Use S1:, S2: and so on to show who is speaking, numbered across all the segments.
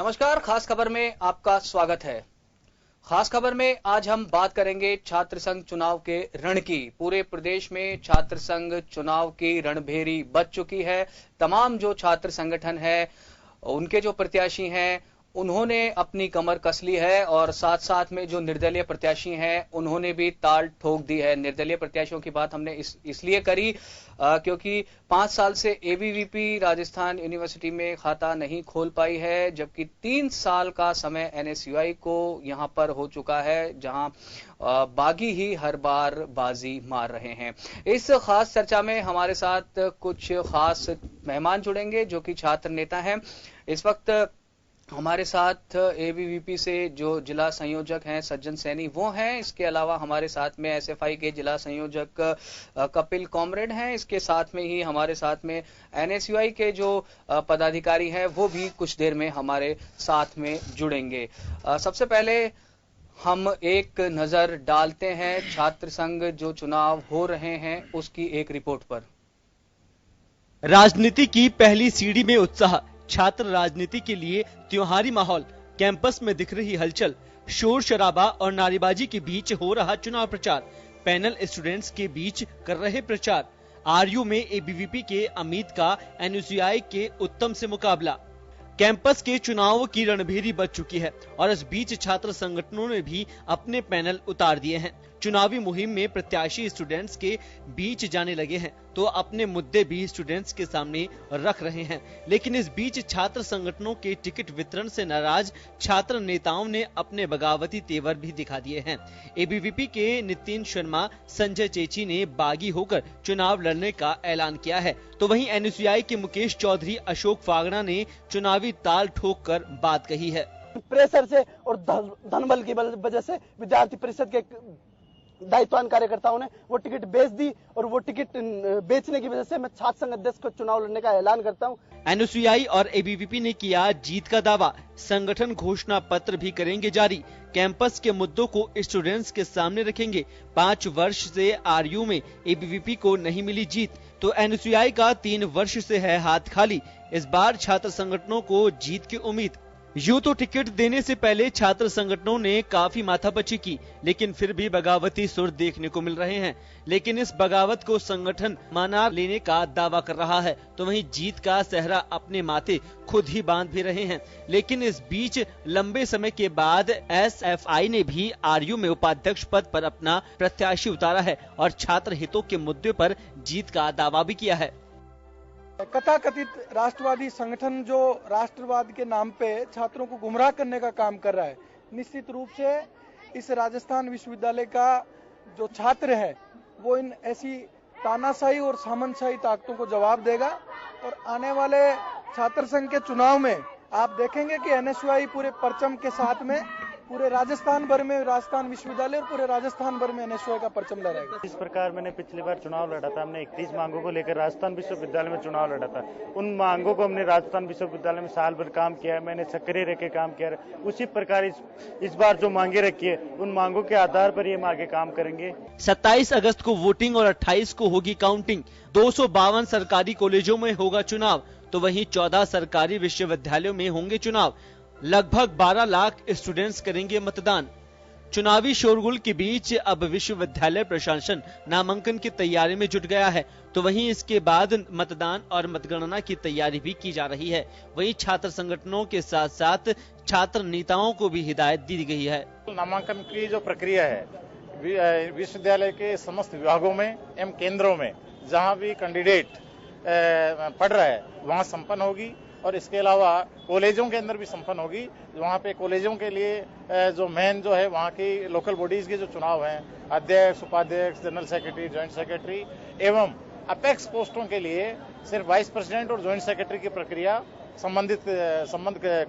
S1: नमस्कार, खास खबर में आपका स्वागत है। खास खबर में आज हम बात करेंगे छात्र संघ चुनाव के रण की। पूरे प्रदेश में छात्र संघ चुनाव की रणभेरी बज चुकी है। तमाम जो छात्र संगठन है, उनके जो प्रत्याशी हैं, उन्होंने अपनी कमर कस ली है और साथ साथ में जो निर्दलीय प्रत्याशी हैं, उन्होंने भी ताल ठोक दी है। निर्दलीय प्रत्याशियों की बात हमने इसलिए करी क्योंकि 5 साल से एबीवीपी राजस्थान यूनिवर्सिटी में खाता नहीं खोल पाई है, जबकि 3 साल का समय एनएसयूआई को यहां पर हो चुका है, जहां बागी ही हर बार बाजी मार रहे हैं। इस खास चर्चा में हमारे साथ कुछ खास मेहमान जुड़ेंगे जो कि छात्र नेता हैं। इस वक्त हमारे साथ एबीवीपी से जो जिला संयोजक हैं सज्जन सैनी, वो हैं। इसके अलावा हमारे साथ में एसएफआई के जिला संयोजक कपिल कॉमरेड हैं। इसके साथ में ही हमारे साथ में एनएसयूआई के जो पदाधिकारी हैं, वो भी कुछ देर में हमारे साथ में जुड़ेंगे। सबसे पहले हम एक नजर डालते हैं छात्र संघ जो चुनाव हो रहे हैं उसकी एक रिपोर्ट पर।
S2: राजनीति की पहली सीढ़ी में उत्साह, छात्र राजनीति के लिए त्योहारी माहौल, कैंपस में दिख रही हलचल, शोर शराबा और नारेबाजी के बीच हो रहा चुनाव प्रचार, पैनल स्टूडेंट्स के बीच कर रहे प्रचार, आरयू में एबीवीपी के अमित का एनएसयूआई के उत्तम से मुकाबला। कैंपस के चुनाव की रणभेरी बज चुकी है और इस बीच छात्र संगठनों ने भी अपने पैनल उतार दिए हैं। चुनावी मुहिम में प्रत्याशी स्टूडेंट्स के बीच जाने लगे हैं तो अपने मुद्दे भी स्टूडेंट्स के सामने रख रहे हैं। लेकिन इस बीच छात्र संगठनों के टिकट वितरण से नाराज छात्र नेताओं ने अपने बगावती तेवर भी दिखा दिए हैं। एबीवीपी के नितिन शर्मा, संजय चेची ने बागी होकर चुनाव लड़ने का ऐलान किया है, तो वहीं एनएसयूआई के मुकेश चौधरी, अशोक फागड़ा ने चुनावी ताल ठोक कर बात कही है।
S3: प्रेशर से और धनबल की वजह से विद्यार्थी परिषद के दायित्ववान कार्यकर्ताओं ने वो टिकट बेच दी और वो टिकट बेचने की वजह से मैं छात्र संघ अध्यक्ष को चुनाव लड़ने का ऐलान करता हूं।
S2: एनएसयूआई और एबीवीपी ने किया जीत का दावा, संगठन घोषणा पत्र भी करेंगे जारी, कैंपस के मुद्दों को स्टूडेंट्स के सामने रखेंगे। 5 वर्ष से आरयू में एबीवीपी को नहीं मिली जीत, तो एनएसयूआई का 3 वर्ष से है हाथ खाली। इस बार छात्र संगठनों को जीत की उम्मीद। यूं तो टिकट देने से पहले छात्र संगठनों ने काफी माथापच्ची की, लेकिन फिर भी बगावती सुर देखने को मिल रहे हैं। लेकिन इस बगावत को संगठन माना लेने का दावा कर रहा है, तो वहीं जीत का सेहरा अपने माथे खुद ही बांध भी रहे हैं। लेकिन इस बीच लंबे समय के बाद एसएफआई ने भी आरयू में उपाध्यक्ष पद पर अपना प्रत्याशी उतारा है और छात्र हितों के मुद्दे पर जीत का दावा भी किया है।
S3: कथाकथित राष्ट्रवादी संगठन जो राष्ट्रवाद के नाम पे छात्रों को गुमराह करने का काम कर रहा है, निश्चित रूप से इस राजस्थान विश्वविद्यालय का जो छात्र है वो इन ऐसी तानाशाही और सामंतशाही ताकतों को जवाब देगा। और आने वाले छात्र संघ के चुनाव में आप देखेंगे कि एनएसयूआई पूरे परचम के साथ में पूरे राजस्थान भर में राजस्थान विश्वविद्यालय और पूरे राजस्थान भर में एनएसयूआई का परचम लहराएगा।
S4: इस प्रकार मैंने पिछली बार चुनाव लड़ा था, हमने 31 मांगों को लेकर राजस्थान विश्वविद्यालय में चुनाव लड़ा था। उन मांगों को हमने राजस्थान विश्वविद्यालय में साल भर काम किया है, मैंने सक्रिय रह के काम किया है। उसी प्रकार इस बार जो मांगे रखी है, उन मांगों के आधार पर ये हम आगे काम करेंगे।
S2: 27 अगस्त को वोटिंग और 28 को होगी काउंटिंग। 252 सरकारी कॉलेजों में होगा चुनाव, तो वहीं 14 सरकारी विश्वविद्यालयों में होंगे चुनाव। लगभग 12 लाख स्टूडेंट्स करेंगे मतदान। चुनावी शोरगुल के बीच अब विश्वविद्यालय प्रशासन नामांकन की तैयारी में जुट गया है, तो वहीं इसके बाद मतदान और मतगणना की तैयारी भी की जा रही है। वहीं छात्र संगठनों के साथ साथ छात्र नेताओं को भी हिदायत दी गई है।
S4: नामांकन की जो प्रक्रिया है विश्वविद्यालय के समस्त विभागों में एवं केंद्रों में जहां भी कैंडिडेट पढ़ रहा है वहां संपन्न होगी, और इसके अलावा कॉलेजों के अंदर भी संपन्न होगी। वहाँ पे कॉलेजों के लिए जो मेन जो है वहाँ की लोकल बॉडीज के जो चुनाव हैं, अध्यक्ष, उपाध्यक्ष, जनरल सेक्रेटरी, ज्वाइंट सेक्रेटरी एवं अपेक्स पोस्टों के लिए सिर्फ वाइस प्रेसिडेंट और ज्वाइंट सेक्रेटरी की प्रक्रिया संबंध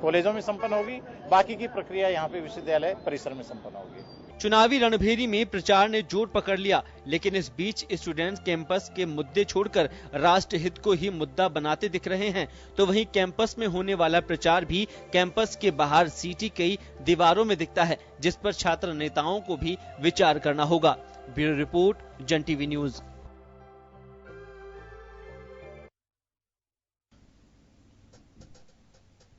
S4: कॉलेजों में संपन्न होगी। बाकी की प्रक्रिया यहाँ पे विश्वविद्यालय परिसर में संपन्न होगी।
S2: चुनावी रणभेरी में प्रचार ने जोर पकड़ लिया, लेकिन इस बीच स्टूडेंट्स कैंपस के मुद्दे छोड़कर राष्ट्र हित को ही मुद्दा बनाते दिख रहे हैं, तो वहीं कैंपस में होने वाला प्रचार भी कैंपस के बाहर सीटी कई दीवारों में दिखता है, जिस पर छात्र नेताओं को भी विचार करना होगा। ब्यूरो रिपोर्ट, जन टीवी न्यूज।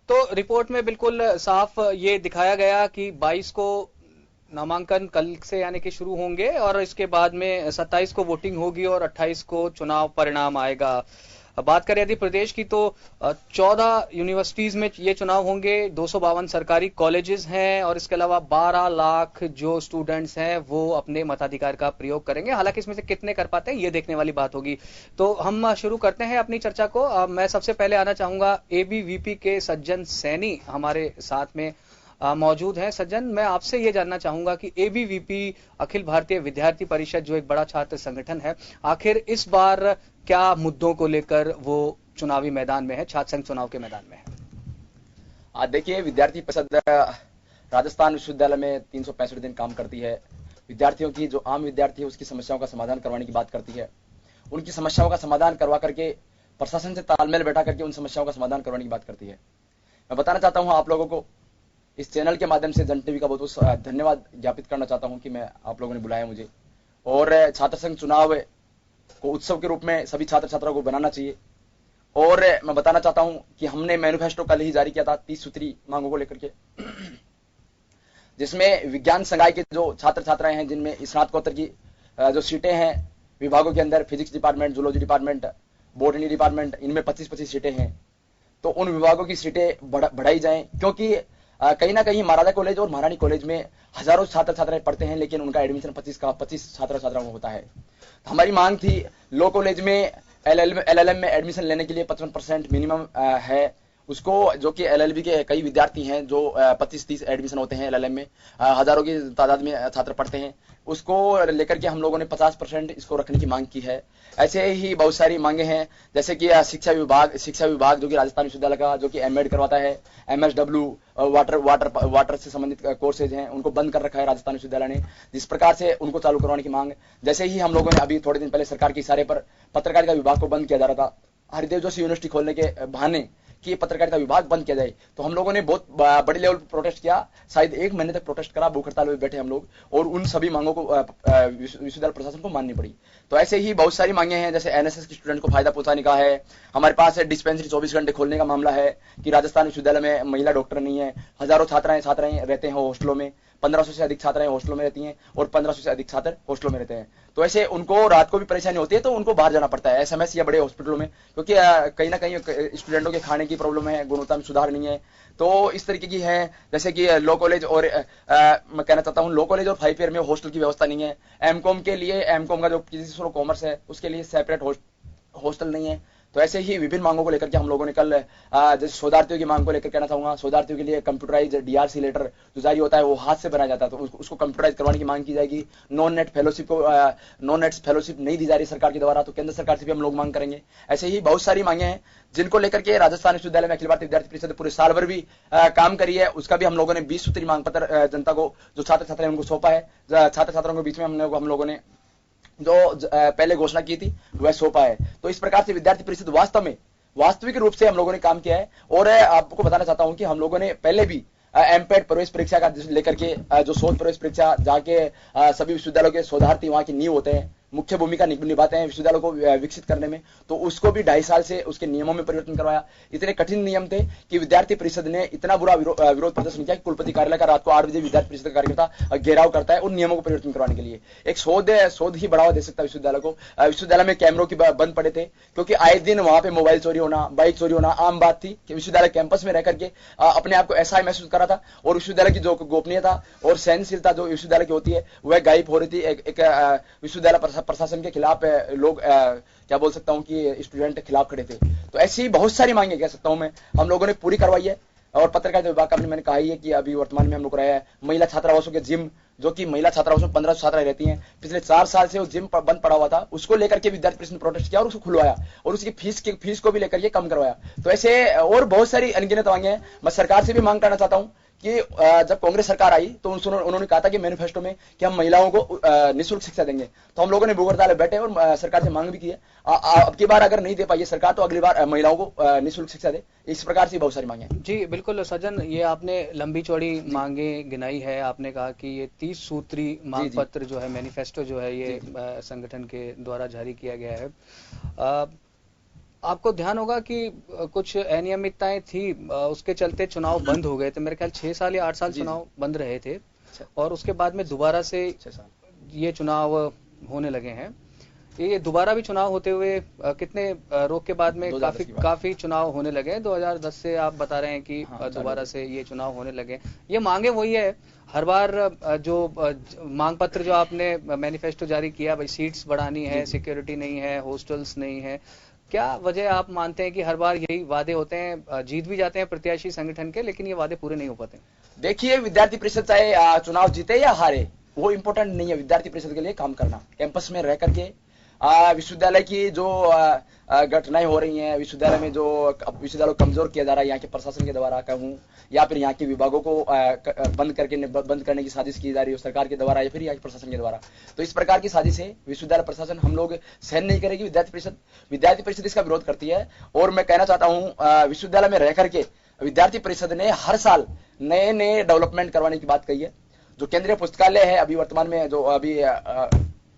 S1: तो रिपोर्ट में बिल्कुल साफ ये दिखाया गया कि 22 को नामांकन कल से यानी कि शुरू होंगे और इसके बाद में 27 को वोटिंग होगी और 28 को चुनाव परिणाम आएगा। बात करें यदि प्रदेश की तो 14 यूनिवर्सिटीज में ये चुनाव होंगे, 252 सरकारी कॉलेजेस हैं और इसके अलावा 12 लाख जो स्टूडेंट्स हैं वो अपने मताधिकार का प्रयोग करेंगे। हालांकि इसमें से कितने कर पाते हैं ये देखने वाली बात होगी। तो हम शुरू करते हैं अपनी चर्चा को। मैं सबसे पहले आना चाहूंगा एबीवीपी के सज्जन सैनी हमारे साथ में मौजूद हैं। सज्जन, मैं आपसे ये जानना चाहूंगा कि एबीवीपी अखिल भारतीय विद्यार्थी परिषद जो एक बड़ा छात्र संगठन है, आखिर इस बार क्या मुद्दों को लेकर वो चुनावी मैदान में है, छात्र संघ चुनाव के मैदान में है?
S5: देखिए, विद्यार्थी परिषद राजस्थान विश्वविद्यालय में 365 दिन काम करती है। विद्यार्थियों की जो आम विद्यार्थी है उसकी समस्याओं का समाधान करवाने की बात करती है। उनकी समस्याओं का समाधान करवा करके प्रशासन से तालमेल बैठा करके उन समस्याओं का समाधान करवाने की बात करती है। मैं बताना चाहता हूं आप लोगों को, इस चैनल के माध्यम से जन टीवी का बहुत बहुत धन्यवाद ज्ञापित करना चाहता हूं कि मैं आप लोगों ने बुलाया मुझे। और छात्र संघ चुनाव को उत्सव के रूप में सभी छात्र छात्राओं को बनाना चाहिए। और मैं बताना चाहता हूं कि हमने मैनिफेस्टो कल ही जारी किया था 30 सूत्री मांगों को लेकर के, जिसमें विज्ञान संकाय के जो छात्र छात्राएं हैं जिनमें स्नातकोत्तर की जो सीटें हैं विभागों के अंदर, physics department, zoology department, botany department, इनमें 25-25 सीटें हैं। तो उन विभागों की सीटें बढ़ाई जाएं, क्योंकि कहीं ना कहीं महाराजा कॉलेज और महारानी कॉलेज में हजारों छात्र छात्राएं पढ़ते हैं, लेकिन उनका एडमिशन 25 छात्र छात्राओं में होता है। हमारी मांग थी लॉ कॉलेज में एलएलएम में एडमिशन लेने के लिए 55% मिनिमम है, उसको जो कि एलएलबी के कई विद्यार्थी हैं जो 25-30 एडमिशन होते हैं एलएलएम में, हजारों की तादाद में छात्र पढ़ते हैं, उसको लेकर के हम लोगों ने 50% इसको रखने की मांग की है। ऐसे ही बहुत सारी मांगे हैं, जैसे कि शिक्षा विभाग जो कि राजस्थान विश्वविद्यालय का जो कि एमएड करवाता है, एमएसडब्ल्यू वाटर से संबंधित कोर्सेज हैं उनको बंद कर रखा है राजस्थान विश्वविद्यालय ने, जिस प्रकार से उनको चालू करवाने की मांग। जैसे ही हम लोगों ने अभी थोड़े दिन पहले सरकार के इशारे पर पत्रकारिता विभाग को बंद किया जा रहा था, हरिदेव जोशी यूनिवर्सिटी खोलने के बहाने कि पत्रकारिता विभाग बंद किया जाए, तो हम लोगों ने बहुत बड़ी लेवल पर प्रोटेस्ट किया। शायद 1 महीने तक प्रोटेस्ट करा, भूख हड़ताल में बैठे हम लोग, और उन सभी मांगों को विश्वविद्यालय प्रशासन को माननी पड़ी। तो ऐसे ही बहुत सारी मांगे हैं, जैसे एनएसएस के स्टूडेंट को फायदा पहुंचाने का है। हमारे पास डिस्पेंसरी 24 घंटे खोलने का मामला है कि राजस्थान विश्वविद्यालय में महिला डॉक्टर नहीं है, हजारों छात्राएं रहते हैं हॉस्टलों में, 1500 से अधिक छात्राएं हॉस्टलों में रहती हैं और 1500 से अधिक छात्र हॉस्टलों में रहते हैं। तो ऐसे उनको रात को भी परेशानी होती है, तो उनको बाहर जाना पड़ता है एसएमएस या बड़े हॉस्पिटलों में, क्योंकि कहीं ना कहीं स्टूडेंटों के खाने की प्रॉब्लम है, गुणवत्ता में सुधार नहीं है। तो इस तरीके की है, जैसे कि लॉ कॉलेज और मैं कहना चाहता हूँ लॉ कॉलेज और 5 ईयर में हॉस्टल की व्यवस्था नहीं है। एमकॉम के लिए, एमकॉम का जो फिजिक्स कॉमर्स है उसके लिए सेपरेट हॉस्टल नहीं है। तो ऐसे ही विभिन्न मांगों को लेकर के हम लोगों ने कल, जैसे शोधार्थियों की मांग को लेकर कहना चाहूंगा, शोधार्थियों के लिए कंप्यूटराइज डीआरसी लेटर जो जारी होता है वो हाथ से बनाया जाता है, तो उसको कंप्यूटराइज करवाने की मांग की जाएगी। नॉन नेट फेलोशिप नहीं दी जा रही सरकार के द्वारा, तो केंद्र सरकार से भी हम लोग मांग करेंगे। ऐसे ही बहुत सारी मांगे हैं जिनको लेकर के राजस्थान विश्वविद्यालय में अखिल भारतीय विद्यार्थी परिषद पूरे साल भर भी काम करी है। उसका भी हम लोगों ने 20 सूत्री मांग पत्र जनता को, जो छात्र छात्राएं उनको सौंपा है। छात्र छात्राओं के बीच में हम लोगों ने जो पहले घोषणा की थी वह सौंपा है। तो इस प्रकार से विद्यार्थी परिषद वास्तविक रूप से हम लोगों ने काम किया है। और आपको बताना चाहता हूं कि हम लोगों ने पहले भी एमपेड प्रवेश परीक्षा का लेकर के, जो शोध प्रवेश परीक्षा जाके सभी विश्वविद्यालयों के शोधार्थी वहां की नींव होते हैं, मुख्य भूमिका निभाते हैं विश्वविद्यालयों को विकसित करने में, तो उसको भी 2.5 साल से उसके नियमों में परिवर्तन करवाया। इतने कठिन नियम थे कि विद्यार्थी परिषद ने इतना बुरा विरोध प्रदर्शन किया कि कुलपति कार्यालय का रात को 8 बजे विद्यार्थी परिषद का कार्यकर्ता घेराव करता है उन नियमों को परिवर्तन करवाने के लिए। एक शोध ही बढ़ावा दे सकता है विश्वविद्यालय को। विश्वविद्यालय में कैमरों की बंद पड़े थे, क्योंकि आए दिन वहां पे मोबाइल चोरी होना, बाइक चोरी होना आम बात थी कि विश्वविद्यालय कैंपस में रह करके अपने आप को ऐसा ही महसूस करा था, और विश्वविद्यालय की जो गोपनीयता और सहनशीलता जो विश्वविद्यालय की होती है वह गायब हो रही थी। एक विश्वविद्यालय प्रशासन के खिलाफ लोग क्या बोल सकता हूं कि स्टूडेंट खिलाफ खड़े थे। तो ऐसी बहुत सारी मांगे कह सकता हूं मैं हम लोगों ने पूरी करवाई है। और पत्रकारिता विभाग का मैंने कहा ही है कि अभी वर्तमान में हम लोग रहा है महिला छात्रावासों के जिम, जो कि महिला छात्रावासों में 1500 छात्राएं रहती हैं, पिछले 4 साल से वो जिम बंद पड़ा हुआ था, उसको लेकर के विद्यार्थी परिषद ने प्रोटेस्ट किया और उसको खुलवाया और उसकी फीस को भी लेकर के कम करवाया। तो ऐसे और बहुत सारी अनगिनत मांगे हैं। मैं सरकार से भी मांग करना चाहता हूं कि जब कांग्रेस सरकार आई तो उन्होंने कहा था कि मैनिफेस्टो में कि हम महिलाओं को निःशुल्क शिक्षा देंगे, तो हम लोगों ने भूख हड़ताल बैठे और सरकार से मांग भी की है। अब की बार अगर नहीं दे पाई सरकार तो अगली बार महिलाओं को निःशुल्क शिक्षा दे। इस प्रकार से बहुत सारी मांगे हैं।
S1: जी बिल्कुल सज्जन, ये आपने लंबी चौड़ी मांगे गिनाई है। आपने कहा कि ये 30 सूत्री मांग पत्र जो है, मैनिफेस्टो जो है, ये संगठन के द्वारा जारी किया गया है। आपको ध्यान होगा कि कुछ अनियमितताएं थी, उसके चलते चुनाव बंद हो गए थे। मेरे ख्याल 6 साल या 8 साल चुनाव बंद रहे थे और उसके बाद में दोबारा से ये चुनाव होने लगे हैं। ये दोबारा भी चुनाव होते हुए कितने रोक के बाद में काफी चुनाव होने लगे। 2010 से आप बता रहे हैं कि दोबारा से ये चुनाव होने लगे। ये मांगे वही है हर बार, जो मांग पत्र जो आपने मैनिफेस्टो जारी किया, भाई सीट्स बढ़ानी है, सिक्योरिटी नहीं है, हॉस्टल्स नहीं है, क्या वजह आप मानते हैं कि हर बार यही वादे होते हैं, जीत भी जाते हैं प्रत्याशी संगठन के, लेकिन ये वादे पूरे नहीं हो पाते?
S5: देखिए, विद्यार्थी परिषद चाहे चुनाव जीते या हारे, वो इम्पोर्टेंट नहीं है। विद्यार्थी परिषद के लिए काम करना, कैंपस में रह करके विश्वविद्यालय की जो घटनाएं हो रही हैं, विश्वविद्यालय में जो विश्वविद्यालय को कमजोर किया जा रहा है, यहाँ के प्रशासन के द्वारा कहूँ या फिर यहाँ के विभागों को बंद करने की साजिश की जा रही है सरकार के द्वारा या फिर यहाँ के प्रशासन के द्वारा, तो इस प्रकार की साजिश है विश्वविद्यालय प्रशासन हम लोग सहन नहीं करेगी। विद्यार्थी परिषद इसका विरोध करती है। और मैं कहना चाहता हूँ, विश्वविद्यालय में रह करके विद्यार्थी परिषद ने हर साल नए नए डेवलपमेंट करवाने की बात कही है। जो केंद्रीय पुस्तकालय है अभी वर्तमान में जो अभी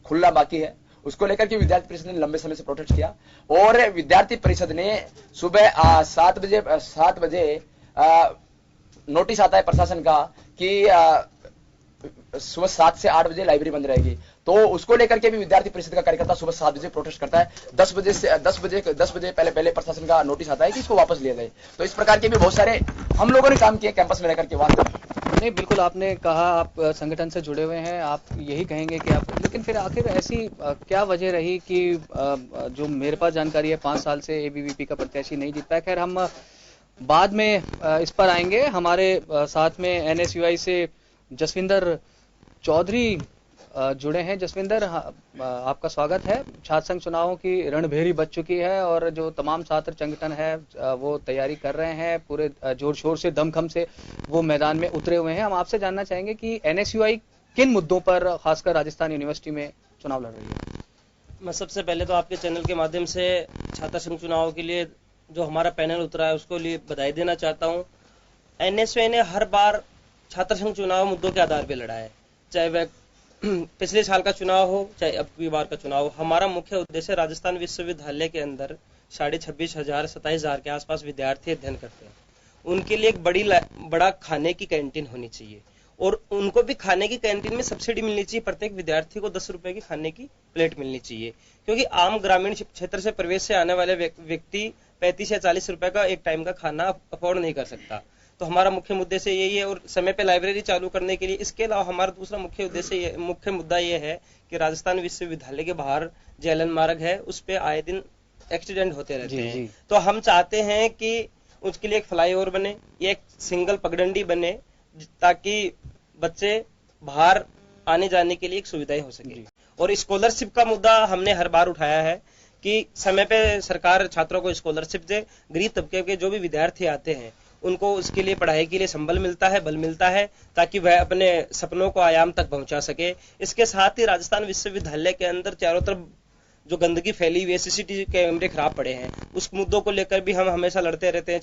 S5: खुलना बाकी है, उसको लेकर के विद्यार्थी परिषद ने लंबे समय से प्रोटेस्ट किया और विद्यार्थी परिषद ने सुबह 7 बजे नोटिस आता है प्रशासन का कि सुबह 7 से 8 बजे लाइब्रेरी बंद रहेगी, तो उसको लेकर के भी विद्यार्थी परिषद का कार्यकर्ता सुबह 7 बजे प्रोटेस्ट करता है। 10 बजे पहले प्रशासन का नोटिस आता है कि इसको वापस लिया जाए। तो इस प्रकार के भी बहुत सारे हम लोगों ने काम किए कैंपस में रहकर के।
S1: नहीं, बिल्कुल आपने कहा आप संगठन से जुड़े हुए हैं, आप यही कहेंगे कि आप, लेकिन फिर आखिर ऐसी क्या वजह रही कि जो मेरे पास जानकारी है 5 साल से एबीवीपी का प्रत्याशी नहीं जीत पाया? खैर, हम बाद में इस पर आएंगे। हमारे साथ में एनएसयूआई से जसविंदर चौधरी जुड़े हैं। जसविंदर, आपका स्वागत है। छात्र संघ चुनावों की रणभेरी बज चुकी है और जो तमाम छात्र संगठन है वो तैयारी कर रहे हैं, पूरे जोर शोर से दमखम से वो मैदान में उतरे हुए हैं। हम आपसे जानना चाहेंगे कि एनएसयूआई किन मुद्दों पर खासकर राजस्थान यूनिवर्सिटी में चुनाव लड़ रही है?
S6: मैं सबसे पहले तो आपके चैनल के माध्यम से छात्र संघ चुनाव के लिए जो हमारा पैनल उतरा है उसको लिए बधाई देना चाहता हूँ। एनएसयूआई ने हर बार छात्र संघ चुनाव मुद्दों के आधार पर लड़ा है, चाहे वह पिछले साल का चुनाव हो चाहे अब की बार का चुनाव हो। हमारा मुख्य उद्देश्य राजस्थान विश्वविद्यालय के अंदर 26,500-27,000 के आसपास विद्यार्थी अध्ययन करते हैं, उनके लिए एक बड़ा खाने की कैंटीन होनी चाहिए और उनको भी खाने की कैंटीन में सब्सिडी मिलनी चाहिए। प्रत्येक विद्यार्थी को 10 रुपए की खाने की प्लेट मिलनी चाहिए, क्योंकि आम ग्रामीण क्षेत्र से प्रवेश से आने वाले व्यक्ति 35 या 40 रुपए का एक टाइम का खाना अफोर्ड नहीं कर सकता। तो हमारा मुख्य उद्देश्य यही है और समय पे लाइब्रेरी चालू करने के लिए। इसके अलावा हमारा दूसरा मुख्य मुद्दा ये है कि राजस्थान विश्वविद्यालय के बाहर जेलन मार्ग है, उस पे आए दिन एक्सीडेंट होते रहते हैं। तो हम चाहते हैं कि उसके लिए एक फ्लाईओवर बने, ये एक सिंगल पगडंडी बने, ताकि बच्चे बाहर आने जाने के लिए एक सुविधाएं हो सके। और स्कॉलरशिप का मुद्दा हमने हर बार उठाया है कि समय पे सरकार छात्रों को स्कॉलरशिप दे। गरीब तबके के जो भी विद्यार्थी आते हैं उनको उसके लिए पढ़ाई के लिए संबल मिलता है, बल मिलता है, ताकि वह अपने सपनों को आयाम तक पहुंचा सके। इसके साथ ही राजस्थान विश्वविद्यालय के अंदर चारों तरफ जो गंदगी फैली हुई है, सीसीटीवी कैमरे खराब पड़े हैं, उस मुद्दों को लेकर भी हम हमेशा लड़ते रहते हैं,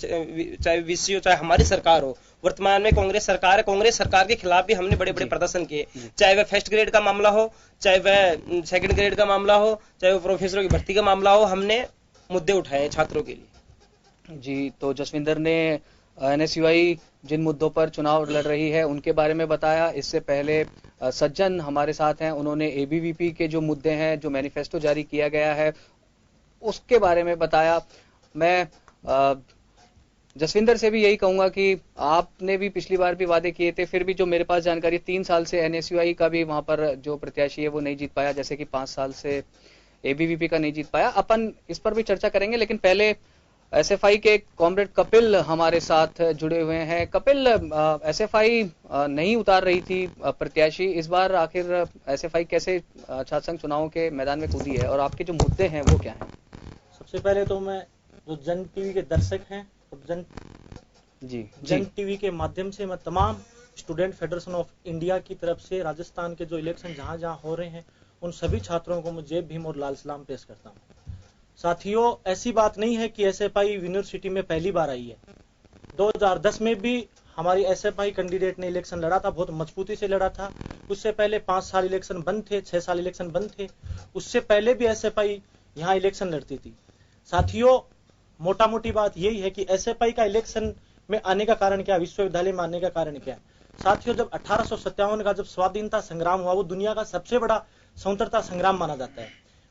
S6: चाहे वीसी हो चाहे हमारी सरकार हो। वर्तमान में कांग्रेस सरकार है, कांग्रेस सरकार के खिलाफ भी हमने बड़े बड़े प्रदर्शन किए, चाहे वह फर्स्ट ग्रेड का मामला हो, चाहे वह सेकंड ग्रेड का मामला हो, चाहे वह प्रोफेसरों की भर्ती का मामला हो, हमने मुद्दे उठाए छात्रों के लिए।
S1: जी, तो जसविंदर ने एनएसयूआई जिन मुद्दों पर चुनाव लड़ रही है उनके बारे में बताया। इससे पहले सज्जन हमारे साथ हैं, उन्होंने एबीवीपी के जो मुद्दे हैं, जो मैनिफेस्टो जारी किया गया है, उसके बारे में बताया। मैं जसविंदर से भी यही कहूंगा कि आपने भी पिछली बार भी वादे किए थे, फिर भी जो मेरे पास जानकारी 3 साल से एनएसयूआई का भी वहां पर जो प्रत्याशी है वो नहीं जीत पाया, जैसे कि 5 साल से एबीवीपी का नहीं जीत पाया। अपन इस पर भी चर्चा करेंगे, लेकिन पहले एसएफआई के कॉमरेड कपिल हमारे साथ जुड़े हुए हैं। कपिल, एसएफआई नहीं उतार रही थी प्रत्याशी, इस बार आखिर एसएफआई कैसे छात्र संघ चुनावों के मैदान में कूदी है और आपके जो मुद्दे हैं वो क्या हैं?
S7: सबसे पहले तो मैं जो जन टीवी के दर्शक हैं और जन टीवी के माध्यम से मैं तमाम स्टूडेंट फेडरेशन ऑफ इंडिया की तरफ से राजस्थान के जो इलेक्शन जहां जहां हो रहे हैं उन सभी छात्रों को मैं जय भीम और लाल सलाम पेश करता हूं। साथियों, ऐसी बात नहीं है कि एसएफआई यूनिवर्सिटी में पहली बार आई है। 2010 में भी हमारी एसएफआई कैंडिडेट ने इलेक्शन लड़ा था, बहुत मजबूती से लड़ा था। उससे पहले 5 साल इलेक्शन बंद थे, 6 साल इलेक्शन बंद थे। उससे पहले भी एसएफआई यहाँ इलेक्शन लड़ती थी। साथियों, मोटा मोटी बात यही है कि एसएफआई का इलेक्शन में आने का कारण क्या, विश्वविद्यालय में आने का कारण क्या है। साथियों, जब 1857 का जब स्वाधीनता संग्राम हुआ, वो दुनिया का सबसे बड़ा स्वतंत्रता संग्राम माना जाता है।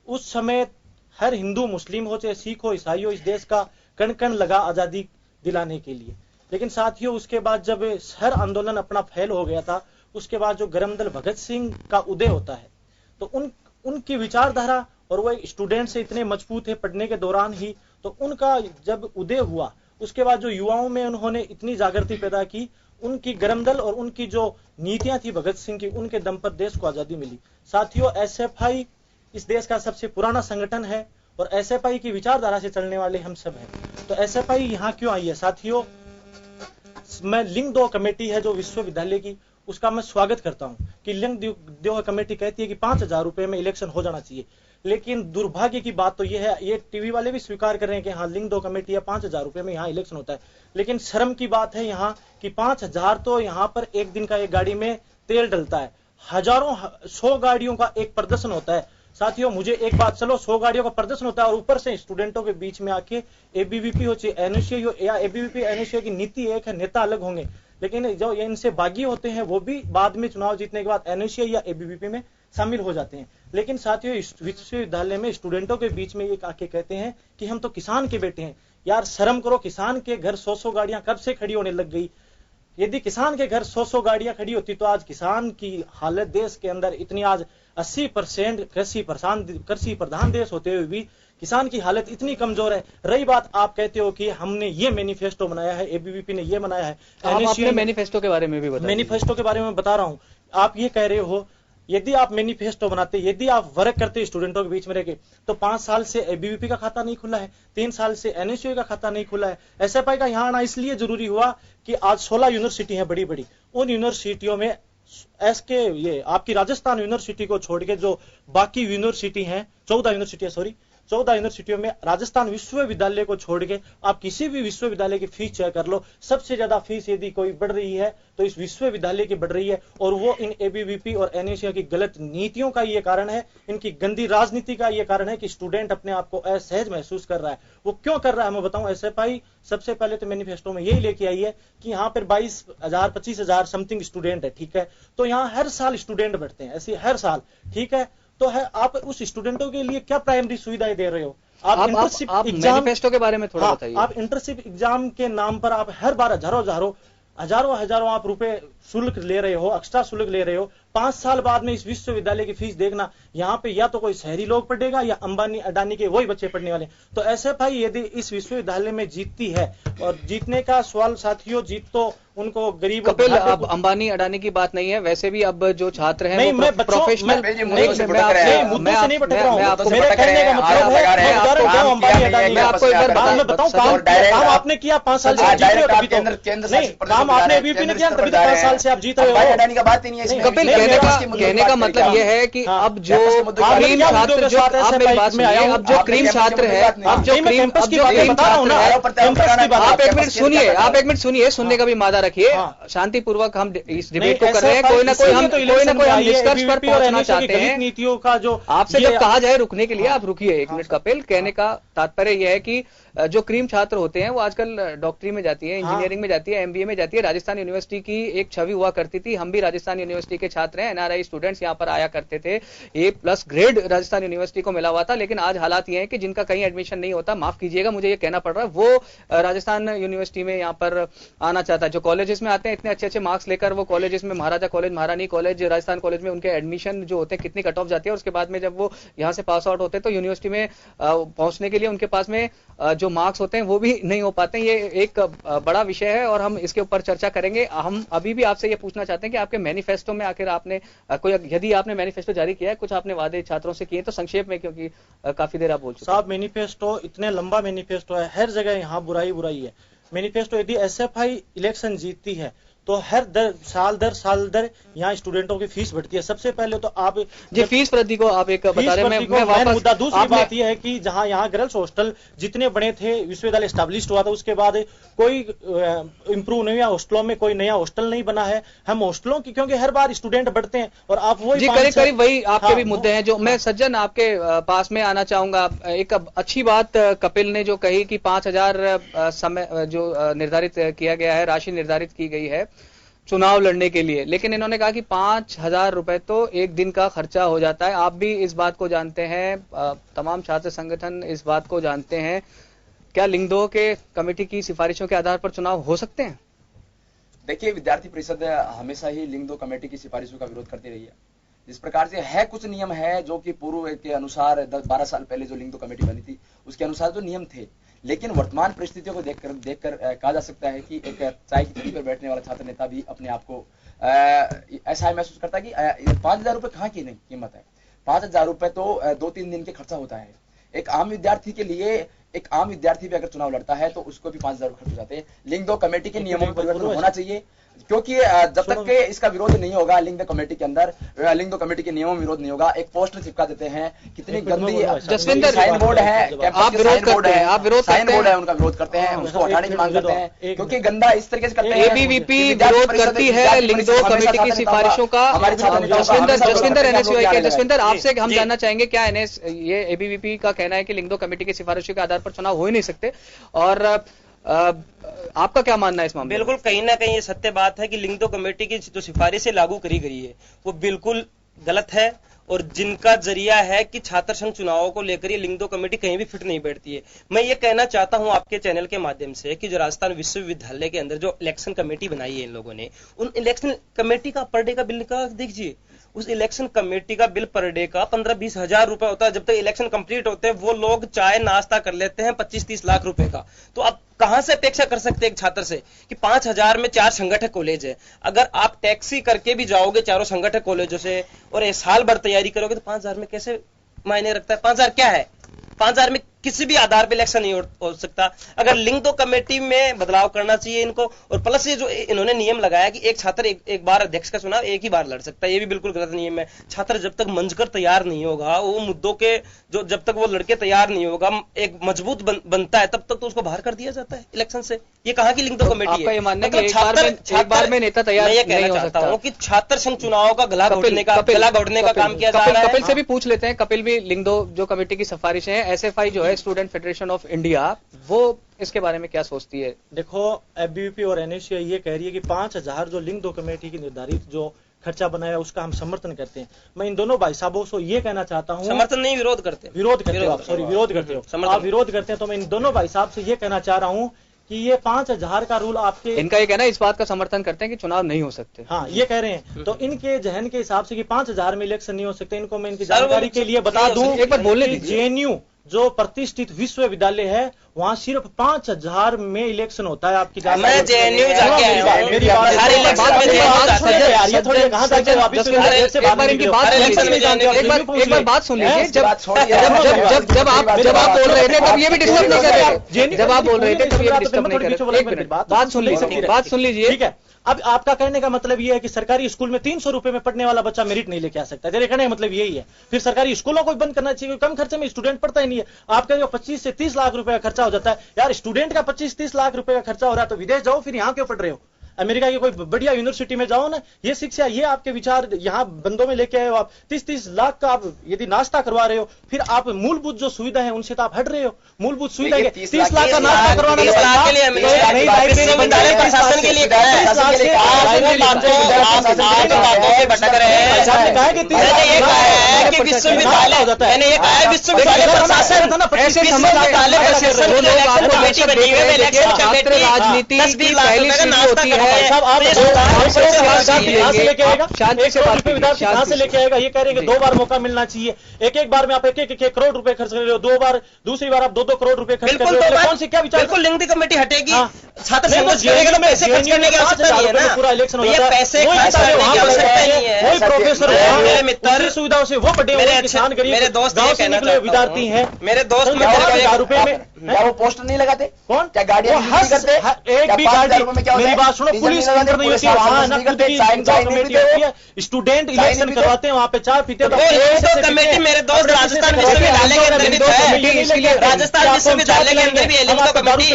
S7: उस समय हर हिंदू मुस्लिम हो चाहे सिख हो ईसाई हो, इस देश का कण कण लगा आजादी दिलाने के लिए। लेकिन साथियों, उसके बाद जब हर आंदोलन अपना फेल हो गया था, उसके बाद जो गरमदल भगत सिंह का उदय होता है, तो उनकी विचारधारा और वो स्टूडेंट से इतने मजबूत थे पढ़ने के दौरान ही, तो उनका जब उदय हुआ, उसके बाद जो युवाओं में उन्होंने इतनी जागृति पैदा की, उनकी गरमदल और उनकी जो नीतियां थी भगत सिंह की, उनके दम पर देश को आजादी मिली। साथियों, एसएफआई इस देश का सबसे पुराना संगठन है और एसएफआई की विचारधारा से चलने वाले हम सब हैं। तो एसएफआई यहाँ क्यों आई है? साथियों, मैं लिंग 2 कमेटी है जो विश्वविद्यालय की, उसका मैं स्वागत करता हूं कि लिंग 2 कमेटी कहती है कि 5,000 रुपए में इलेक्शन हो जाना चाहिए। लेकिन दुर्भाग्य की बात तो यह है, ये टीवी वाले भी स्वीकार कर रहे हैं कि हाँ लिंग 2 कमेटी है, 5,000 रुपए में यहाँ इलेक्शन होता है। लेकिन शर्म की बात है यहाँ कि 5,000 तो यहाँ पर एक दिन का एक गाड़ी में तेल डलता है, हजारों 100 गाड़ियों का एक प्रदर्शन होता है। साथियों, मुझे एक बात, चलो 100 गाड़ियों का प्रदर्शन होता है और ऊपर से स्टूडेंटों के बीच में आके एबीवीपी हो चाहे एनएसयूआई हो, या एबीवीपी एनएसयूआई की नीति एक है, नेता अलग होंगे, लेकिन जो ये इनसे बागी होते हैं वो भी बाद में चुनाव जीतने के बाद एनएसयूआई या एबीवीपी में शामिल हो जाते हैं। लेकिन साथियों, विश्वविद्यालय में स्टूडेंटों के बीच में एक आके कहते हैं कि हम तो किसान के बेटे हैं। यार शर्म करो, किसान के घर 100-100 गाड़ियां कब से खड़ी होने लग गई। यदि किसान के घर 100-100 गाड़ियां खड़ी होती तो आज किसान की हालत देश के अंदर इतनी, आज 80% कृषि प्रधान देश होते हुए भी किसान की हालत इतनी कमजोर है। रही बात, आप कहते हो कि हमने ये मैनिफेस्टो बनाया है, एबीवीपी ने ये बनाया है।
S1: आपने मैनिफेस्टो के बारे में भी बताया।
S7: मैनिफेस्टो के बारे में बता रहा हूं। आप ये कह रहे हो, यदि आप मैनिफेस्टो बनाते, यदि आप वर्क करते स्टूडेंटों के बीच में रहकर, तो 5 साल से एबीवीपी का खाता नहीं खुला है, 3 साल से एनएसयूआई का खाता नहीं खुला है। एसएफआई का यहाँ आना इसलिए जरूरी हुआ कि आज 16 यूनिवर्सिटी है बड़ी बड़ी, उन यूनिवर्सिटियों में एसके ये आपकी राजस्थान यूनिवर्सिटी को छोड़ के जो बाकी यूनिवर्सिटी हैं, 14 यूनिवर्सिटियों में राजस्थान विश्वविद्यालय को छोड़ के आप किसी भी विश्वविद्यालय की फीस चेक कर लो, सबसे ज्यादा फीस यदि कोई बढ़ रही है तो इस विश्वविद्यालय की बढ़ रही है। और वो इन एबीवीपी और एनएसयूआई की गलत नीतियों का ये कारण है, इनकी गंदी राजनीति का ये कारण है कि स्टूडेंट अपने आप को असहज महसूस कर रहा है। वो क्यों कर रहा है मैं बताऊं। एसएफआई सबसे पहले तो मैनिफेस्टो में यही लेके आई है कि यहाँ पर 22,000 25,000 समथिंग स्टूडेंट है, ठीक है, तो यहाँ हर साल स्टूडेंट बढ़ते हैं, ऐसे हर साल, ठीक है। तो है आप उस स्टूडेंटों के लिए क्या प्राइमरी सुविधाएं दे रहे हो? आप इंटर्नशिप एग्जाम,
S1: मैनिफेस्टो के बारे में थोड़ा बताइए।
S7: आप इंटर्नशिप एग्जाम के नाम पर आप हर बार हजारों आप रुपए शुल्क ले रहे हो, एक्स्ट्रा शुल्क ले रहे हो। 5 साल बाद में इस विश्वविद्यालय की फीस देखना, यहाँ पे या तो कोई शहरी लोग पढ़ेगा या अंबानी अडानी के वही बच्चे पढ़ने वाले। तो एसएफआई यदि इस विश्वविद्यालय में जीतती है, और जीतने का सवाल साथियों, जीत तो उनको गरीब
S1: कपिल, अब अंबानी अडानी की बात नहीं है, वैसे भी अब जो छात्र हैं
S7: नहीं, मैं
S1: प्रोफेशनल
S7: मुद्दों से नहीं भटक रहा हूं। मेरे कहने का मतलब है, मैं आपको एक बार बात में बताऊं, काम आपने किया 5 साल से जीत रहे हो, तभी तो काम आपने एबीवीपी ने किया, तभी तो 5 साल से आप जीत रहे हो।
S5: अडानी का बात ही नहीं है।
S1: कपिल, कहने का मतलब यह है कि अब जो क्रीम छात्र, जो आप मेरी बात सुनिए, अब जो क्रीम छात्र है, अब जो क्रीम छात्र है, आप एक मिनट सुनिए, सुनने का भी मादा रखिए। शांतिपूर्वक हम इस डिबेट को कर रहे हैं, कोई ना कोई हम निष्कर्ष पर पहुंचना चाहते हैं।
S7: नीतियों का जो
S1: आपसे जब कहा जाए रुकने के लिए, आप रुकिए 1 मिनट। कपिल, कहने का तात्पर्य यह है कि जो क्रीम छात्र होते हैं वो आजकल डॉक्टरी में जाती है, इंजीनियरिंग में जाती है, एमबीए में जाती है। राजस्थान यूनिवर्सिटी की एक छवि हुआ करती थी, हम भी राजस्थान यूनिवर्सिटी के छात्र हैं, एनआरआई स्टूडेंट्स यहाँ पर आया करते थे, A+ ग्रेड राजस्थान यूनिवर्सिटी को मिला हुआ था। लेकिन आज हालात ये हैं कि जिनका कहीं एडमिशन नहीं होता, माफ कीजिएगा मुझे ये कहना पड़ रहा है, वो राजस्थान यूनिवर्सिटी में यहाँ पर आना चाहता है। जो कॉलेजेस में आते हैं इतने अच्छे मार्क्स लेकर, वो कॉलेजेस में महाराजा कॉलेज, महारानी कॉलेज, राजस्थान कॉलेज में उनके एडमिशन जो होते हैं कितनी कट ऑफ जाती है, और उसके बाद में जब वो यहाँ से पास आउट होते हैं तो यूनिवर्सिटी में पहुंचने के लिए उनके पास में जो मार्क्स होते हैं वो भी नहीं हो पाते हैं। ये एक बड़ा विषय है और हम इसके ऊपर चर्चा करेंगे। हम अभी भी आपसे ये पूछना चाहते हैं कि आपके मैनिफेस्टो में आखिर आपने कोई, यदि आपने मैनिफेस्टो जारी किया है, कुछ आपने वादे छात्रों से किए तो संक्षेप में, क्योंकि काफी देर आप बोल चुके हैं।
S7: साहब, मैनिफेस्टो इतने लंबा मैनिफेस्टो है, हर जगह यहाँ बुराई है। मैनिफेस्टो, यदि एसएफआई इलेक्शन जीतती है तो हर साल दर यहाँ स्टूडेंटों की फीस बढ़ती है। सबसे पहले तो आप
S1: जी फीस वृद्धि को आप एक बता रहे हैं, मैं वापस
S7: मुद्दा दूसरी बात यह है कि जहाँ यहाँ गर्ल्स हॉस्टल जितने बड़े थे, विश्वविद्यालय एस्टैब्लिश हुआ था, उसके बाद कोई इंप्रूव नहीं हुआ, हॉस्टलों में कोई नया हॉस्टल नहीं बना है। हम हॉस्टलों की क्योंकि हर बार स्टूडेंट बढ़ते हैं और आप वही
S1: करीब वही आपके भी मुद्दे हैं जो मैं सज्जन आपके पास में आना चाहूंगा। एक अच्छी बात कपिल ने जो कही कि 5,000 समय जो निर्धारित किया गया है, राशि निर्धारित की गई है चुनाव लड़ने के लिए, लेकिन इन्होंने कहा कि 5,000 रुपए तो एक दिन का खर्चा हो जाता है। आप भी इस बात को जानते हैं, तमाम छात्र संगठन इस बात को जानते हैं। क्या लिंग 2 के कमेटी की सिफारिशों के आधार पर चुनाव हो सकते हैं?
S5: देखिए, विद्यार्थी परिषद हमेशा ही लिंग 2 कमेटी की सिफारिशों का विरोध करती रही है। जिस प्रकार से है, कुछ नियम है जो कि पूर्व के अनुसार 10-12 साल पहले जो लिंग 2 कमेटी बनी थी उसके अनुसार जो नियम थे, लेकिन वर्तमान परिस्थितियों को देखकर कहा जा सकता है कि एक चाय की थैली पर बैठने वाला छात्र नेता भी अपने आप को ऐसा महसूस करता है कि 5,000 रुपए कहाँ की नहीं कीमत है। 5,000 रुपए तो 2-3 दिन के खर्चा होता है। एक आम विद्यार्थी के लिए, एक आम विद्यार्थी भी अगर चुनाव लड़ता है तो उसको भी 5,000 खर्च हो जाते हैं। लिंग 2 कमेटी के नियमों में परिवर्तन होना चाहिए, क्योंकि जब तक के इसका विरोध नहीं होगा लिंग 2 कमेटी के अंदर, लिंग 2 कमेटी के नियमों में विरोध नहीं होगा। एक पोस्टर चिपका देते हैं, कितनी गंदी
S1: जसविंदर
S5: साइन बोर्ड है,
S1: आप विरोध करते हैं, आप विरोध
S5: साइन बोर्ड है, उनका विरोध करते हैं, उसको हटाने की मांग करते हैं, क्योंकि गंदा इस तरीके से करते हैं।
S1: एबीवीपी विरोध करती है लिंग 2 कमेटी की सिफारिशों का। जसविंदर एनएसयूआई के जसविंदर, आपसे हम जानना चाहेंगे, क्या ये एबीवीपी का कहना है कि लिंग 2 कमेटी की सिफारिशों के आधार पर चुनाव हो ही नहीं सकते, और आपका क्या मानना है इस मामले में?
S6: बिल्कुल, कहीं ना कहीं ये सत्य बात है कि लिंग 2 कमेटी की जो सिफारिशें लागू करी गई है वो बिल्कुल गलत है, और जिनका जरिया है कि छात्र संघ चुनावों को लेकर ये लिंग 2 कमेटी कहीं भी फिट नहीं बैठती है। मैं ये कहना चाहता हूं आपके चैनल के माध्यम से कि जो राजस्थान विश्वविद्यालय के अंदर जो इलेक्शन कमेटी बनाई है इन लोगों ने, उन इलेक्शन कमेटी का पर डे का बिल का देखिए, उस इलेक्शन कमेटी का बिल पर डे का 15-20 हजार रुपए होता है। जब तक इलेक्शन कंप्लीट होते हैं वो लोग चाय नाश्ता कर लेते हैं 25-30 लाख रुपए का। तो आप कहां से अपेक्षा कर सकते हैं एक छात्र से कि 5,000 में 4 संगठन कॉलेज है, अगर आप टैक्सी करके भी जाओगे चारों संगठन कॉलेजों से और एक साल भर तैयारी करोगे तो 5,000 में कैसे मायने रखता है? 5,000 क्या है? 5,000 में किसी भी आधार पर इलेक्शन नहीं हो सकता। अगर लिंग 2 कमेटी में बदलाव करना चाहिए इनको, और प्लस ये जो इन्होंने नियम लगाया कि एक छात्र एक बार अध्यक्ष का चुनाव एक ही बार लड़ सकता है, ये भी बिल्कुल गलत नियम है। छात्र जब तक मंचकर तैयार नहीं होगा, वो मुद्दों के जो जब तक वो लड़के तैयार नहीं होगा, एक मजबूत बनता है, तब तक तो उसको बाहर कर दिया जाता है इलेक्शन से। ये कहाँ की लिंग 2 कमेटी है?
S1: आपका ये मानना है कि एक बार में नेता तैयार नहीं हो सकता हूँ
S6: कि छात्र संघ चुनाव का गला घोटने का काम किया जा रहा है।
S1: कपिल से भी पूछ लेते हैं, कपिल भी लिंग 2 जो कमेटी की सिफारिशें हैं, एसएफआई जो है स्टूडेंट फेडरेशन ऑफ इंडिया, वो इसके बारे में क्या सोचती है?
S7: देखो, एबीवीपी और एनएसयूआई ये कह रही है कि 5,000 जो लिंग 2 कमेटी की निर्धारित जो खर्चा बनाया उसका हम समर्थन करते हैं। मैं इन दोनों भाई साहबों को ये कहना चाहता हूँ,
S6: समर्थन नहीं, विरोध करते हो।
S7: विरोध करते हो आप विरोध करते हैं, तो मैं इन दोनों भाई साहब से ये कहना चाह रहा हूँ कि ये 5,000 का रूल आपके,
S1: इनका ये कहना है इस बात का समर्थन करते हैं कि चुनाव नहीं हो सकते।
S7: हाँ, ये कह रहे हैं। तो इनके जहन के हिसाब से कि 5,000 में इलेक्शन नहीं हो सकते, इनको मैं इनकी जानकारी के लिए बता दूं,
S1: एक बार बोलने दीजिए।
S7: जेएनयू जो प्रतिष्ठित विश्वविद्यालय है, वहाँ सिर्फ 5,000 में इलेक्शन होता है। आपकी
S6: मैं जेएनयू जाके आया हूं,
S1: एक बार बात सुन लीजिए। जब आप बोल रहे थे तब ये भी डिस्टर्ब नहीं कर रहे थे, जब आप बोल रहे थे तब ये भी डिस्टर्ब नहीं कर रहे थे। बात सुन लीजिए।
S7: ठीक है, अब आपका कहने का मतलब ये है कि सरकारी स्कूल में 300 रुपए में पढ़ने वाला बच्चा मेरिट नहीं लेके आ सकता। तेरे कहने का मतलब यही है। फिर सरकारी स्कूलों को बंद करना चाहिए, कम खर्चे में स्टूडेंट पढ़ता ही नहीं है। आप कह रहे हो 25 से 30 लाख रुपए का खर्चा हो जाता है। यार, स्टूडेंट का 25-30 लाख रुपए का खर्चा हो रहा है तो विदेश जाओ, फिर यहाँ क्यों पढ़ रहे हो? अमेरिका की कोई बढ़िया यूनिवर्सिटी में जाओ ना। ये शिक्षा, ये आपके विचार यहाँ बंदों में लेके आए हो। आप 30-30 लाख का आप यदि नाश्ता करवा रहे हो, फिर आप मूलभूत जो सुविधा है उनसे तो आप हट रहे हो। मूलभूत सुविधा 30 लाख का नाश्ता करवाना,
S6: 30 लाख के लिए प्रशासन के लिए विश्वविद्यालय, मैंने ये कहा है विश्वविद्यालय प्रशासन
S1: राजनीति
S7: कहां से लेके आएगा? ये कह रहे हैं कि 2 बार मौका मिलना चाहिए। एक बार में आप 1 करोड़ रुपए खर्च कर रहे हो, 2 बार, दूसरी बार आप 2-2 करोड़ रुपए खर्च कर रहे हो। कौन सी क्या विचार?
S6: बिल्कुल लिंग 2 कमेटी हटेगी। छात्र संघ चुनेगा तो पैसे खर्च करने की आवश्यकता नहीं है ना,
S7: पूरा इलेक्शन हो
S6: ये
S7: जाता है,
S6: पैसे खर्च करने की आवश्यकता नहीं है।
S7: वही प्रोफेसर
S6: मेरे मित्र
S7: सुविधाओं से वो बटे
S6: मेरे
S7: किसान गरीब
S6: मेरे दोस्त
S7: गांव
S6: ये
S7: से
S6: कहना
S7: निकले
S6: चाहता
S7: विद्यार्थी हैं,
S6: हूं, मेरे दोस्त
S7: तो 1000 रुपए में
S5: क्या वो पोस्टर नहीं लगाते?
S7: कौन
S5: क्या गाड़ियां
S7: वो
S5: नहीं करते?
S7: एक
S5: क्या
S7: भी
S5: 5,000
S7: गाड़ी,
S5: रुपए में क्या होता
S7: मेरी
S5: है?
S7: बात सुनो,
S5: डीजल
S7: पुलिस
S5: नहीं लगाते,
S7: नहीं होती
S5: पुलिस
S7: है, वहाँ
S5: शासन
S7: ना
S5: नहीं
S7: खुद
S5: करते,
S7: की
S5: साइन नहीं
S7: कमेटी
S5: देते
S7: होती है, स्टूडेंट इलेक्शन
S5: नहीं
S7: करवाते हैं, वहाँ पे चाय पीते
S6: वो कमेटी मेरे दोस्त राजस्थान विश्वविद्यालय के अंदर भी तो है, राजस्थान विश्वविद्यालय के अंदर भी एलिको कमेटी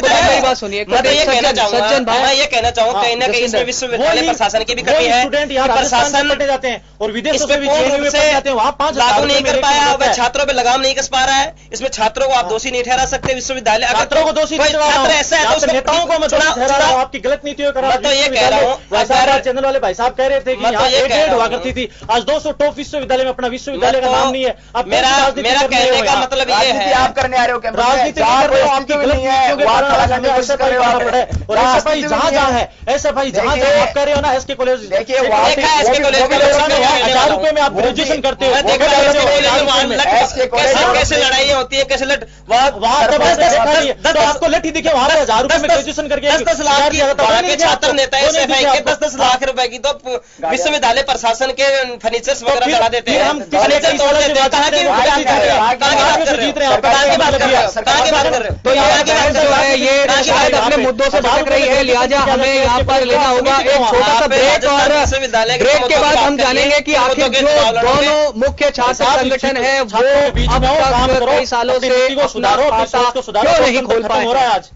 S1: मेरी बात सुनिए,
S6: मैं तो ये कहना चाहूंगा, मैं ये कहना चाहूंगा कहीं ना कहीं इसमें विश्वविद्यालय प्रशासन की भी कमी है।
S7: स्टूडेंट यहाँ
S6: प्रशासन
S7: पढ़ने जाते हैं और विदेशों
S6: इसमें
S7: से भी
S6: पूर्ण रूप से
S7: जाते हैं, वहाँ 5,000
S6: लागू नहीं कर पाया,
S7: होता
S6: वह
S7: है।
S6: छात्रों पे लगाम नहीं कस पा रहा है। इसमें छात्रों को आप दोषी नहीं ठहरा सकते। विश्वविद्यालय अगर
S7: छात्रों को दोषी
S6: कोई छात्र ऐसा है तो उसको
S7: नेताओं को मैं दोषी ठहरा रहा हूं, आपकी गलत नीतियों का।
S6: मैं तो ये कह रहा हूं,
S7: अगर चैनल वाले भाई साहब कह रहे थे कि
S6: मैं तो
S7: यहाँ
S6: ये
S7: एक
S6: कह
S7: डेढ़
S6: रहा
S7: हुआ
S6: हूं।
S7: करती थी, आज 200 टॉप विश्वविद्यालय में अपना विश्वविद्यालय का नाम नहीं है। अब
S6: मेरा कहने का मतलब ये
S5: राजनीति
S6: है,
S5: आप करने आ रहे हो क्या?
S7: राजनीति नहीं कर रहे हो, आपकी गलत नीतियों के कारण आज हमें ऐसे भाई करना पड़ा है। और ऐसा भाई जहाँ जहाँ है, ऐसा भाई जहाँ जहाँ आप कह रहे हो ना, एसके कॉलेज,
S5: देखिए
S6: देखा है SK कॉलेज का
S7: 1000 रुपए में आप ग्रेजुएशन करते हो,
S6: कैसे लड़ाई होती है, कैसे
S7: वहाँ तो आपको लठी दिखे, वहाँ पे 1000 रुपए में ग्रेजुएशन करके
S6: 10 लाख की छात्र नेता है SFI के 10 लाख रुपए की तो विश्वविद्यालय प्रशासन के फर्नीचर्स वगैरह चढ़ा देते हैं, फर्नीचर तोड़ देते हैं। कहाँ की बात कर रहे हो?
S1: तो ये जो है ये शायद अपने मुद्दों से भटक रही है, लिहाजा हमें यहाँ पर लेना होगा एक छोटा सा ब्रेक, और ब्रेक के बाद हम जानेंगे कि आखिर जो दोनों मुख्य छात्र संगठन है वो अब तक कई सालों से अपना खाता क्यों नहीं खोल पाए
S7: हो रहा है आज।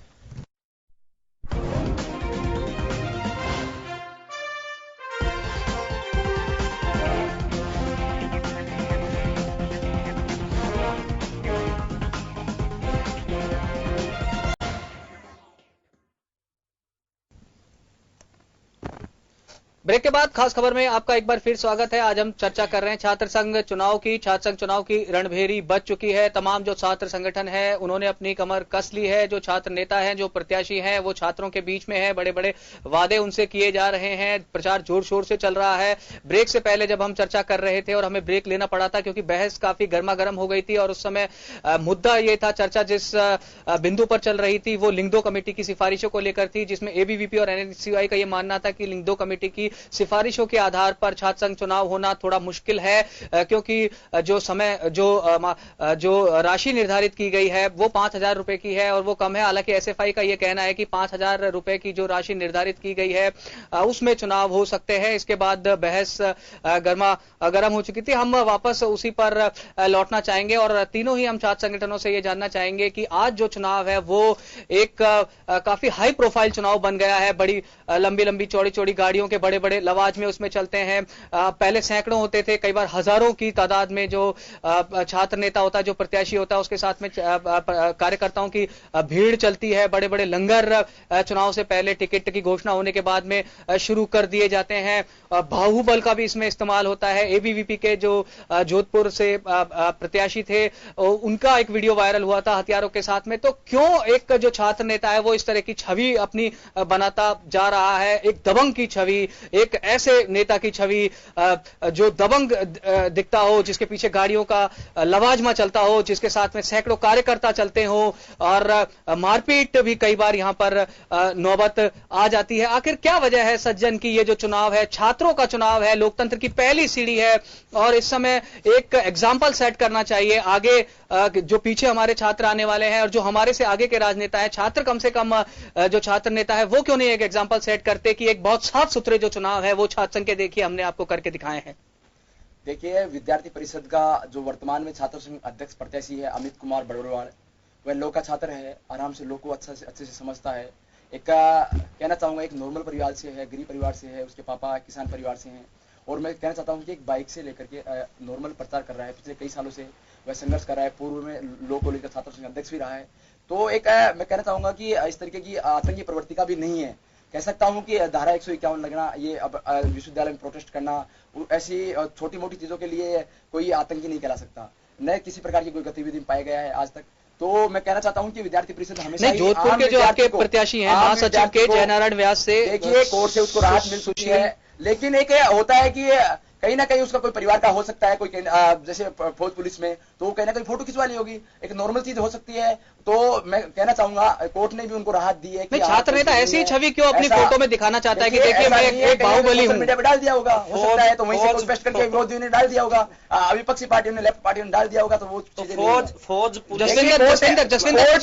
S1: ब्रेक के बाद खास खबर में आपका एक बार फिर स्वागत है। आज हम चर्चा कर रहे हैं छात्र संघ चुनाव की। छात्र संघ चुनाव की रणभेरी बज चुकी है। तमाम जो छात्र संगठन है उन्होंने अपनी कमर कस ली है। जो छात्र नेता हैं, जो प्रत्याशी हैं, वो छात्रों के बीच में है। बड़े बड़े वादे उनसे किए जा रहे हैं। प्रचार जोर शोर से चल रहा है। ब्रेक से पहले जब हम चर्चा कर रहे थे और हमें ब्रेक लेना पड़ा था क्योंकि बहस काफी गर्मा गर्म हो गई थी और उस समय मुद्दा ये था, चर्चा जिस बिंदु पर चल रही थी वो लिंगदो कमेटी की सिफारिशों को लेकर थी, जिसमें एबीवीपी और एनएसयूआई का ये मानना था कि लिंगदो कमेटी की सिफारिशों के आधार पर छात्र संघ चुनाव होना थोड़ा मुश्किल है, क्योंकि जो राशि निर्धारित की गई है वो 5,000 रुपए की है और वो कम है। हालांकि एसएफआई का ये कहना है कि 5,000 रुपए की जो राशि निर्धारित की गई है उसमें चुनाव हो सकते हैं। इसके बाद बहस गर्म हो चुकी थी। हम वापस उसी पर लौटना चाहेंगे और तीनों ही हम छात्र संगठनों से ये जानना चाहेंगे कि आज जो चुनाव है वो एक काफी हाई प्रोफाइल चुनाव बन गया है। बड़ी लंबी लंबी चौड़ी चौड़ी गाड़ियों के बड़े बड़े लवाज में उसमें चलते हैं। पहले सैकड़ों होते थे, कई बार हजारों की तादाद में जो छात्र नेता होता है, जो प्रत्याशी होता है, उसके साथ में कार्यकर्ताओं की भीड़ चलती है। बड़े बड़े लंगर चुनाव से पहले टिकट की घोषणा होने के बाद में शुरू कर दिए जाते हैं। बाहुबल का भी इसमें इस्तेमाल होता है। एबीवीपी के जो जोधपुर से प्रत्याशी थे उनका एक वीडियो वायरल हुआ था हथियारों के साथ में। तो क्यों एक जो छात्र नेता है वो इस तरह की छवि अपनी बनाता जा रहा है, एक दबंग की छवि, एक ऐसे नेता की छवि जो दबंग दिखता हो, जिसके पीछे गाड़ियों का लवाजमा चलता हो, जिसके साथ में सैकड़ों कार्यकर्ता चलते हो और मारपीट भी कई बार यहां पर नौबत आ जाती है। आखिर क्या वजह है सज्जन की ये जो चुनाव है, छात्रों का चुनाव है, लोकतंत्र की पहली सीढ़ी है और इस समय एक एग्जाम्पल सेट करना चाहिए आगे जो पीछे हमारे छात्र आने वाले हैं और जो हमारे से आगे के राजनेता है। छात्र कम से कम जो छात्र नेता है वो क्यों नहीं एक एग्जाम्पल सेट करते कि एक बहुत साफ सुथरे जो चुनाव है वो छात्र संघ के देखिए हमने आपको करके दिखाए हैं।
S5: देखिए, विद्यार्थी परिषद का जो वर्तमान में छात्र संघ अध्यक्ष प्रत्याशी है अमित कुमार बड़बड़वाल, वह लॉ का छात्र है, आराम से लॉ को अच्छे से समझता है। एक कहना चाहूंगा एक नॉर्मल परिवार से है, गरीब परिवार से है, उसके पापा किसान परिवार से हैं और मैं कहना चाहता हूं कि एक बाइक से लेकर के नॉर्मल प्रचार कर रहा है। पिछले कई सालों से वह संघर्ष कर रहा है। पूर्व में लॉ को लेकर छात्र संघ अध्यक्ष भी रहा है। तो एक मैं कहना चाहूंगा कि इस तरीके की आतंकी प्रवृत्ति का भी नहीं है। कह सकता हूं कि धारा 151 लगना, ये अब विश्वविद्यालय में प्रोटेस्ट करना, ऐसी छोटी मोटी चीजों के लिए कोई आतंकी नहीं कहला सकता। न किसी प्रकार की कोई गतिविधि में पाया गया है आज तक। तो मैं कहना चाहता हूं कि विद्यार्थी परिषद हमेशा
S1: नहीं, जोधपुर के जो आपके प्रत्याशी हैं महासचिव के जयनारायण व्यास से
S5: देखिए कोर्ट से उसको राहत मिल चुकी है, लेकिन एक होता है कि कहीं ना कहीं उसका कोई परिवार का हो सकता है, कोई जैसे फौज पुलिस में, तो कहीं ना कहीं फोटो खिंचवा ली होगी, एक नॉर्मल चीज हो सकती है। तो मैं कहना चाहूंगा कोर्ट ने भी उनको राहत दी है कि
S1: छात्र नेता ऐसी ही छवि क्यों अपनी फोटो में दिखाना चाहता है कि देखिए मैं एक बाहुबली हूं।
S5: मीडिया में डाल दिया होगा, हो सकता है, तो वहीं से पोस्ट करके विरोधियों ने डाल दिया होगा, विपक्षी पार्टियों ने, लेफ्ट पार्टियों ने डाल दिया होगा, तो वो
S6: फौज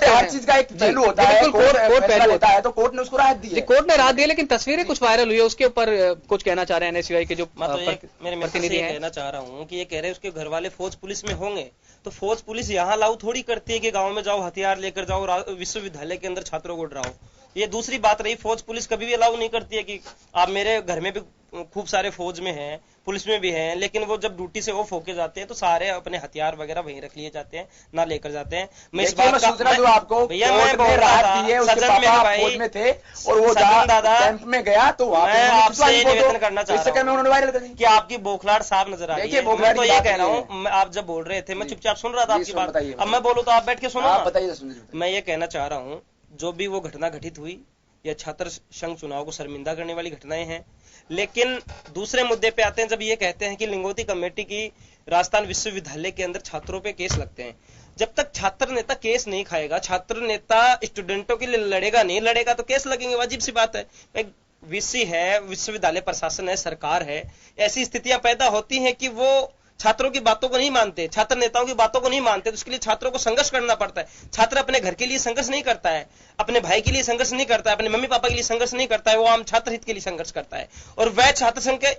S5: हर चीज का एक पहलू होता है, कोर्ट होता है, तो कोर्ट ने उसको राहत दी है।
S1: कोर्ट ने राहत दी, लेकिन तस्वीरें कुछ वायरल हुई है, उसके ऊपर कुछ कहना चाह रहे हैं एनएसयूआई के जो प्रतिनिधि हैं।
S6: कहना चाह रहा हूँ कि ये कह रहे हैं उसके घर वाले फौज पुलिस में होंगे, तो फौज पुलिस यहाँ अलाउ थोड़ी करती है कि गांव में जाओ, हथियार लेकर जाओ, विश्वविद्यालय के अंदर छात्रों को डराओ। ये दूसरी बात रही, फौज पुलिस कभी भी अलाउ नहीं करती है कि आप, मेरे घर में भी खूब सारे फौज में हैं, पुलिस में भी हैं, लेकिन वो जब ड्यूटी से ऑफ होके जाते हैं तो सारे अपने हथियार वगैरह वहीं रख लिए जाते हैं, ना लेकर जाते हैं।
S5: मैं इस बात का आपको भैया मैं बोल रहा था, सजन मेरे भाई फौज में थे और वो दादा कैंप में गया, तो
S6: मैं आपसे निवेदन करना चाह रहा हूं
S5: उन्होंने वायरल करी
S6: कि आपकी बोखलाड़ साफ नजर आ रही है। मैं तो ये कह रहा हूँ, आप जब बोल रहे थे मैं चुपचाप सुन रहा था आपकी बात, अब मैं बोलूँ तो आप बैठ के सुनो।
S5: बताइए।
S6: मैं ये कहना चाह रहा हूँ, जो भी वो घटना घटित हुई, या छात्र संघ चुनाव को शर्मिंदा करने वाली घटनाएं हैं, लेकिन दूसरे मुद्दे पे आते हैं, जब ये कहते हैं कि लिंगोटी कमेटी की राजस्थान विश्वविद्यालय के अंदर छात्रों पे केस लगते हैं। जब तक छात्र नेता केस नहीं खाएगा, छात्र नेता स्टूडेंटों के लिए लड़ेगा नहीं, लड़ेगा तो केस लगेंगे, वाजिब सी बात है। एक वीसी है, विश्वविद्यालय प्रशासन है, सरकार है, ऐसी स्थितियां पैदा होती हैं कि वो छात्रों की बातों को नहीं मानते, छात्र नेताओं की बातों को नहीं मानते, तो उसके लिए छात्रों को संघर्ष करना पड़ता है। छात्र अपने घर के लिए संघर्ष नहीं करता है, अपने भाई के लिए संघर्ष नहीं करता है, अपने मम्मी पापा के लिए संघर्ष नहीं करता है, वो आम छात्र हित के लिए संघर्ष करता है। और वह छात्र संघ के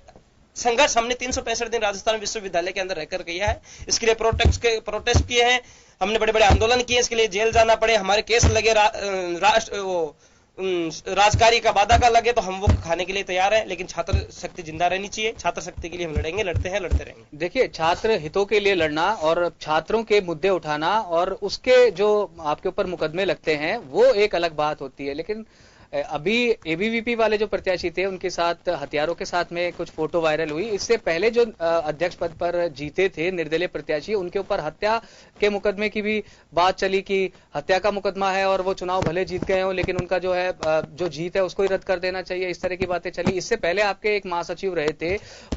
S6: संघर्ष हमने 365 दिन राजस्थान विश्वविद्यालय के अंदर रहकर किया है। इसके लिए प्रोटेस्ट किए हैं, हमने बड़े बड़े आंदोलन किए, इसके लिए जेल जाना पड़े, हमारे केस लगे, राजकारी का वादा का लगे, तो हम वो खाने के लिए तैयार हैं, लेकिन छात्र शक्ति जिंदा रहनी चाहिए। छात्र शक्ति के लिए हम लड़ेंगे, लड़ते हैं, लड़ते रहेंगे।
S1: देखिए, छात्र हितों के लिए लड़ना और छात्रों के मुद्दे उठाना और उसके जो आपके ऊपर मुकदमे लगते हैं वो एक अलग बात होती है, लेकिन अभी एबीवीपी वाले जो प्रत्याशी थे उनके साथ हथियारों के साथ में कुछ फोटो वायरल हुई। इससे पहले जो अध्यक्ष पद पर जीते थे निर्दलीय प्रत्याशी, उनके ऊपर हत्या के मुकदमे की भी बात चली कि हत्या का मुकदमा है और वो चुनाव भले जीत गए हो, लेकिन उनका जो है जो जीत है उसको ही रद्द कर देना चाहिए, इस तरह की बातें चली। इससे पहले आपके एक महासचिव रहे थे,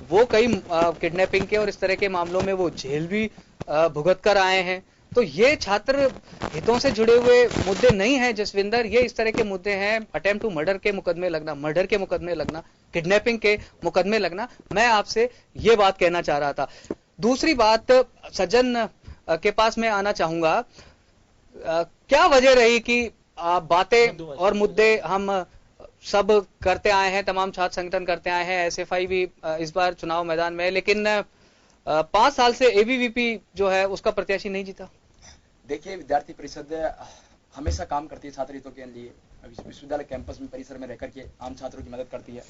S1: वो कई किडनैपिंग के और इस तरह के मामलों में वो जेल भी भुगत कर आए हैं। तो ये छात्र हितों से जुड़े हुए मुद्दे नहीं हैं जसविंदर, ये इस तरह के मुद्दे हैं, अटेम्प्ट टू मर्डर के मुकदमे लगना, मर्डर के मुकदमे लगना, किडनैपिंग के मुकदमे लगना। मैं आपसे ये बात कहना चाह रहा था। दूसरी बात, सज्जन के पास मैं आना चाहूंगा, क्या वजह रही कि बातें और मुद्दे हम सब करते आए हैं, तमाम छात्र संगठन करते आए हैं, एसएफआई भी इस बार चुनाव मैदान में है, लेकिन 5 साल से एबीवीपी जो है उसका प्रत्याशी नहीं जीता?
S5: देखिए, विद्यार्थी परिषद हमेशा काम करती है छात्र हितों के लिए, विश्वविद्यालय कैंपस में परिसर में रहकर के आम छात्रों की मदद करती है।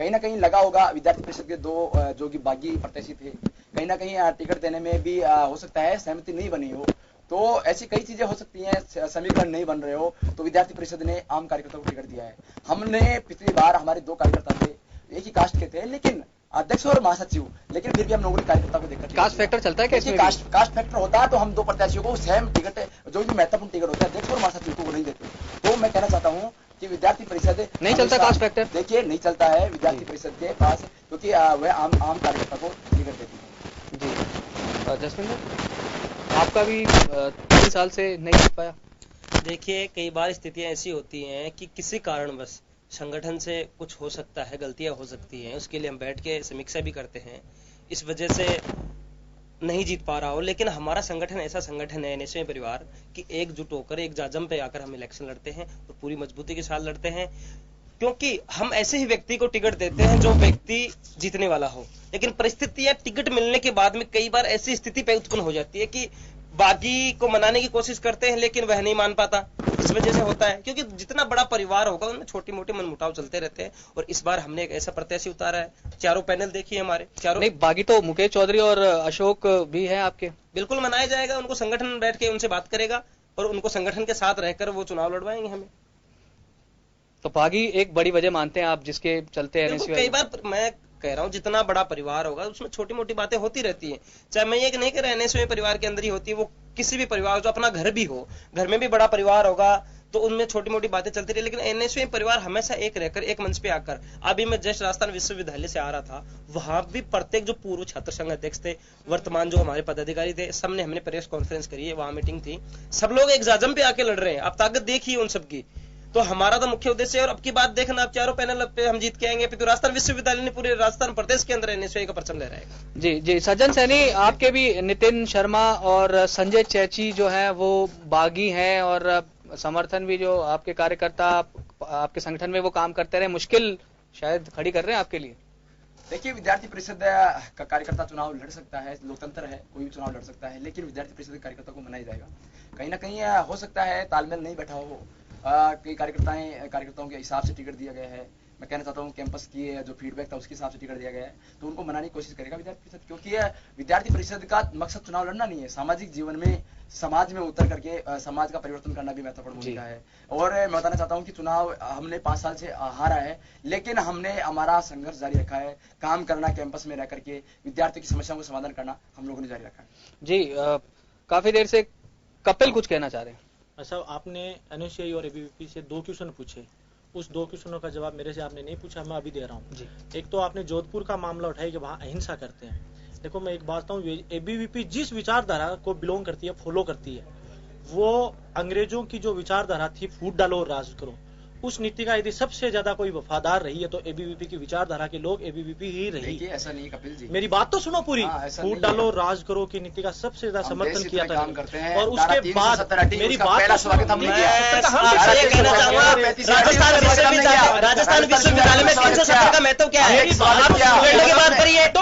S5: कहीं ना कहीं लगा होगा विद्यार्थी परिषद के 2 जो कि बागी प्रत्याशी थे, कहीं ना कहीं टिकट देने में भी हो सकता है सहमति नहीं बनी हो, तो ऐसी कई चीजें हो सकती हैं, समीकरण नहीं बन रहे हो, तो विद्यार्थी परिषद ने आम कार्यकर्ताओं को टिकट दिया है। हमने पिछली बार हमारे 2 कार्यकर्ता थे, एक ही कास्ट के थे, लेकिन अध्यक्ष और महासचिव, लेकिन फिर भी हम नौकरी कार्यकर्ता को देखकर
S1: कास्ट फैक्टर चलता है क्या?
S5: कास्ट फैक्टर होता है, तो हम 2 प्रत्याशियों को सेम टिकट, जो भी महत्वपूर्ण टिकट होता है, अध्यक्ष और महासचिव को नहीं देते। तो मैं कहना चाहता हूँ कि विद्यार्थी परिषद
S1: नहीं चलता कास्ट फैक्टर।
S5: देखिए, नहीं चलता है विद्यार्थी परिषद के पास, क्योंकि वह आम कार्यकर्ता को टिकट देती है।
S1: जी जसविंदर, आपका भी 3 साल से नहीं जीत पाया?
S6: देखिए, कई बार स्थितियां ऐसी होती हैं कि किसी कारणवश संगठन से कुछ हो सकता है, गलतियां हो सकती हैं, उसके लिए हम बैठ के समीक्षा भी करते हैं, इस वजह से नहीं जीत पा रहा हो। लेकिन हमारा संगठन ऐसा संगठन है, एनएसयूआई परिवार, कि एकजुट होकर एक जाजम पे आकर हम इलेक्शन लड़ते हैं और पूरी मजबूती के साथ लड़ते हैं, क्योंकि हम ऐसे ही व्यक्ति को टिकट देते हैं जो व्यक्ति जीतने वाला हो। लेकिन परिस्थितियां टिकट मिलने के बाद में कई बार ऐसी स्थिति पे उत्पन्न हो जाती है कि बागी को मनाने की कोशिश करते हैं, लेकिन वह नहीं मान पाता। इस वजह से होता है, क्योंकि जितना बड़ा परिवार होगा उनमें छोटी मोटी मनमुटाव चलते रहते हैं। और इस बार हमने एक ऐसा प्रत्याशी उतारा है, चारों पैनल देखिए हमारे, चारों
S1: नहीं, बागी तो मुकेश चौधरी और अशोक भी हैं आपके।
S6: बिल्कुल मनाया जाएगा, उनको संगठन बैठ के उनसे बात करेगा और उनको संगठन के साथ रहकर वो चुनाव लड़वाएंगे हमें।
S1: तो बागी एक बड़ी वजह मानते हैं आप जिसके चलते
S6: कई बार मैं कह रहा हूँ, जितना बड़ा परिवार होगा उसमें छोटी मोटी बातें होती रहती हैं। चाहे मैं ये नहीं कह रहा एनएसयूआई परिवार के अंदर ही होती है, वो किसी भी परिवार, जो अपना घर भी हो, घर में भी बड़ा परिवार होगा, तो उनमें छोटी मोटी बातें चलती रही, लेकिन एनएसयूआई परिवार हमेशा एक रहकर एक मंच पे आकर, अभी मैं जस्ट राजस्थान विश्वविद्यालय से आ रहा था, वहां भी प्रत्येक जो पूर्व छात्र संघ अध्यक्ष थे, वर्तमान जो हमारे पदाधिकारी थे, सबने हमने प्रेस कॉन्फ्रेंस करी है, वहां मीटिंग थी, सब लोग एक जाजम पे आके लड़ रहे हैं। आप ताकत देखिए उन सबकी। तो हमारा तो मुख्य उद्देश्य है, और अब की बात देखना, आप चारों पैनल पे हम जीत के आएंगे, तो राजस्थान विश्वविद्यालय ने पूरे राजस्थान प्रदेश के अंदर एनएसयूआई का परचम लहराएगा।
S1: जी जी, सज्जन सैनी, आपके भी नितिन शर्मा और संजय चैची जो है वो बागी हैं, और समर्थन भी जो आपके कार्यकर्ता आपके संगठन में वो काम करते रहे, मुश्किल शायद खड़ी कर रहे हैं आपके लिए।
S5: देखिए, विद्यार्थी परिषद का कार्यकर्ता चुनाव लड़ सकता है, लोकतंत्र है, कोई भी चुनाव लड़ सकता है, लेकिन विद्यार्थी परिषद के कार्यकर्ता को मनाया जाएगा। कहीं ना कहीं हो सकता है तालमेल नहीं बैठा हो, कई कार्यकर्ताओं के हिसाब से टिकट दिया गया है। मैं कहना चाहता हूँ कैंपस की जो फीडबैक था उसके हिसाब से टिकट दिया गया है, तो उनको मनाने की कोशिश करेगा विद्यार्थी परिषद, क्योंकि विद्यार्थी परिषद का मकसद चुनाव लड़ना नहीं है, सामाजिक जीवन में समाज में उतर करके समाज का परिवर्तन करना भी महत्वपूर्ण भूमिका है। और मैं बताना चाहता हूँ कि चुनाव हमने 5 साल से हारा है, लेकिन हमने हमारा संघर्ष जारी रखा है, काम करना, कैंपस में रह करके विद्यार्थियों की समस्याओं को समाधान करना हम लोगों ने जारी रखा है।
S1: जी, काफी देर से कपिल कुछ कहना चाह रहे हैं।
S7: अच्छा, आपने एनएसयूआई और एबीवीपी से 2 क्वेश्चन पूछे, उस 2 क्वेश्चनों का जवाब मेरे से आपने नहीं पूछा, मैं अभी दे रहा हूँ। एक तो आपने जोधपुर का मामला उठाया कि वहाँ अहिंसा करते हैं। देखो, मैं एक बात बताऊँ, एबीवीपी जिस विचारधारा को बिलोंग करती है, फॉलो करती है, वो अंग्रेजों की जो विचारधारा थी, फूट डालो और राज करो, उस नीति का यदि सबसे ज्यादा कोई वफादार रही है तो एबीवीपी की विचारधारा के लोग एबीवीपी ही रही।
S5: ऐसा नहीं कपिल जी,
S7: मेरी बात तो सुनो पूरी। फूट डालो राज करो की नीति का सबसे ज्यादा समर्थन किया था, और उसके बाद मेरी बात
S6: राजस्थान विश्वविद्यालय में 370 का महत्व क्या है, बात करिए तो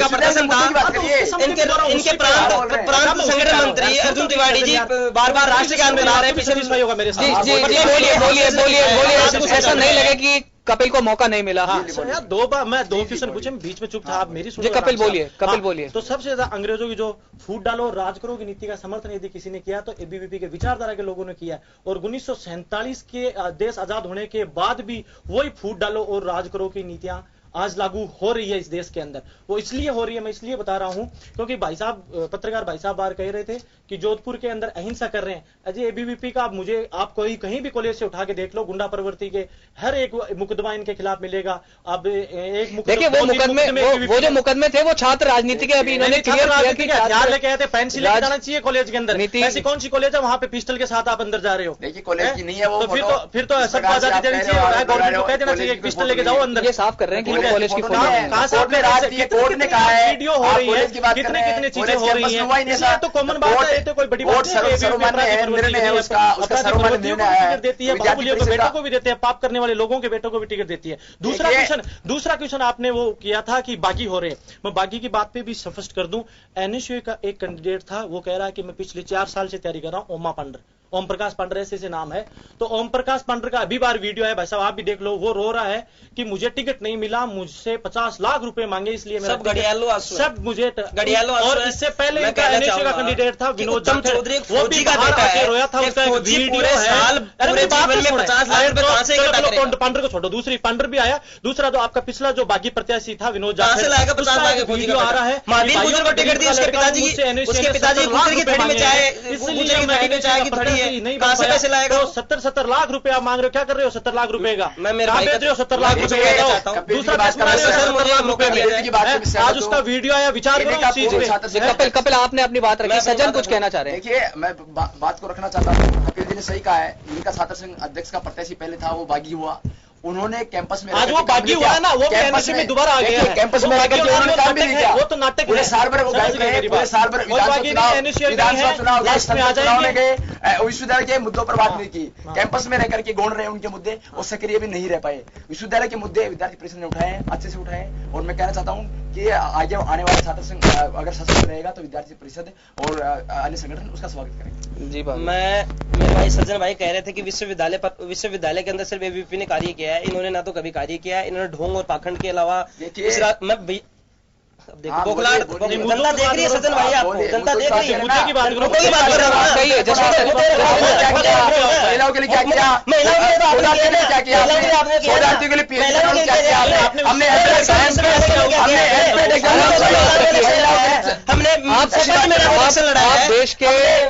S6: प्रदर्शन था। इनके प्रांत संगठन मंत्री अर्जुन तिवारी जी बार बार राष्ट्रीय गान बना रहे हैं, पिछले विषय होगा मेरे साथ।
S1: जी, बोलिए, ऐसा नहीं लगे कि कपिल को मौका नहीं मिला।
S7: हाँ, यार 2 बार मैं 2 क्वेश्चन पूछे, बीच में चुप था, आप मेरी सुनो।
S1: कपिल बोलिए।
S7: तो सबसे ज्यादा अंग्रेजों की जो फूट डालो राज करो की नीति का समर्थन यदि किसी ने किया तो एबीवीपी के विचारधारा के लोगों ने किया, और 1947 के देश आजाद होने के बाद भी वही फूट डालो और राज करो की नीतियां आज लागू हो रही है इस देश के अंदर। वो इसलिए हो रही है, मैं इसलिए बता रहा हूं क्योंकि भाई साहब, पत्रकार भाई साहब बार कह रहे थे कि जोधपुर के अंदर अहिंसा कर रहे हैं। अजय, एबीवीपी का आप कोई कहीं भी कॉलेज से उठा के देख लो, गुंडा प्रवृत्ति के हर एक मुकदमा इनके खिलाफ मिलेगा। अब एक
S1: देखिए, वो जो मुकदमे थे वो छात्र राजनीति के, अभी इन्होंने
S7: हथियार लेके आए थे, पेंसिल लेके जाना चाहिए कॉलेज के अंदर। ऐसी कौन सी कॉलेज है वहां पे पिस्टल के साथ आप अंदर जा रहे हो?
S5: देखिए, कॉलेज की नहीं है वो,
S7: फिर तो सब आजादी देनी चाहिए, गवर्नमेंट को कह देना चाहिए पिस्टल लेके जाओ अंदर।
S1: ये साफ कर रहे हैं कि कॉलेज की
S5: कोर्ट ने कहा है,
S7: वीडियो हो रही है, कितनी चीजें हो रही है, तो कॉमन बात है, तो कोई बड़ी बात नहीं है। देती है, बाबुलियों के बेटों को भी देते हैं, पाप करने वाले लोगों के बेटों को भी टिकट देती है। दूसरा क्वेश्चन आपने वो किया था कि बागी हो रहे हैं। मैं बागी की बात पे भी स्पष्ट कर दूं, एनएसयूआई का एक कैंडिडेट था, वो कह रहा है कि मैं पिछले 4 साल से तैयारी कर रहा हूं, ओम प्रकाश पांडर ऐसे नाम है। तो ओम प्रकाश पांडर का अभी बार वीडियो है, भाई साहब आप भी देख लो, वो रो रहा है कि मुझे टिकट नहीं मिला, मुझसे 50 लाख रुपए मांगे, इसलिए
S6: सब घड़ियालो
S7: सब मुझे घड़ियालो। और इससे पहले इनका एनएसयूआई का कैंडिडेट था विनोद चौधरी, वो भी बाहर आके रोया था, उसका वीडियो है। पांडर को छोड़ो, दूसरी पांडर भी आया, दूसरा जो आपका पिछला जो बागी प्रत्याशी था विनोद वीडियो आ रहा है,
S6: टिकट दी उसके पिताजी
S7: नहीं, पैसे लाएगा। 70 लाख रुपए आप मांग रहे हो, क्या कर रहे हो 70 लाख रुपए का?
S6: मैं मेरा
S7: बेच रहे हो 70 लाख रुपए का। दूसरा आज उसका वीडियो आया, विचार करो चीज पे।
S1: कपिल, आपने अपनी बात रखी, सज्जन कुछ कहना चाह रहे हैं।
S5: देखिए, मैं बात को रखना चाहता हूँ, कपिल जी ने सही कहा है, इनका छात्र संघ अध्यक्ष का प्रत्याशी पहले था, वो बागी हुआ, उन्होंने कैंपस में
S7: आज वो बागी हुआ ना, वो एनएसयूआई में दोबारा आ गया है,
S5: कैंपस में आकर उन्होंने काम भी नहीं किया,
S7: वो तो नाटक
S5: पूरे साल भर वो गए, पूरे साल भर विधानसभा चुनाव में गए, विश्वविद्यालय के मुद्दों पर बात नहीं की, कैंपस में रह करके गौण रहे उनके मुद्दे, और सक्रिय भी नहीं रह पाए। विश्वविद्यालय के मुद्दे विद्यार्थी परिषद ने उठाए, अच्छे से उठाए, और मैं कहना चाहता हूँ कि आगे आने वाला छात्र संघ अगर सशक्त रहेगा तो विद्यार्थी परिषद और अन्य संगठन उसका स्वागत करेंगे।
S1: जी,
S6: मेरे भाई सज्जन भाई कह रहे थे कि विश्वविद्यालय के अंदर सिर्फ एबीवीपी ने कार्य किया है, इन्होंने ना तो कभी कार्य किया है, इन्होंने ढोंग और पाखंड के अलावा देखो बोखलाड़ जनता देख रही है सज्जन भाई, आपको जनता देख रही है, मुद्दे की बात करो, कोई बात कर रहा है,
S5: महिलाओं के लिए क्या किया, क्या किया, शोधार्थियों के लिए पीएचडी क्या किया, हमने
S1: आप देश के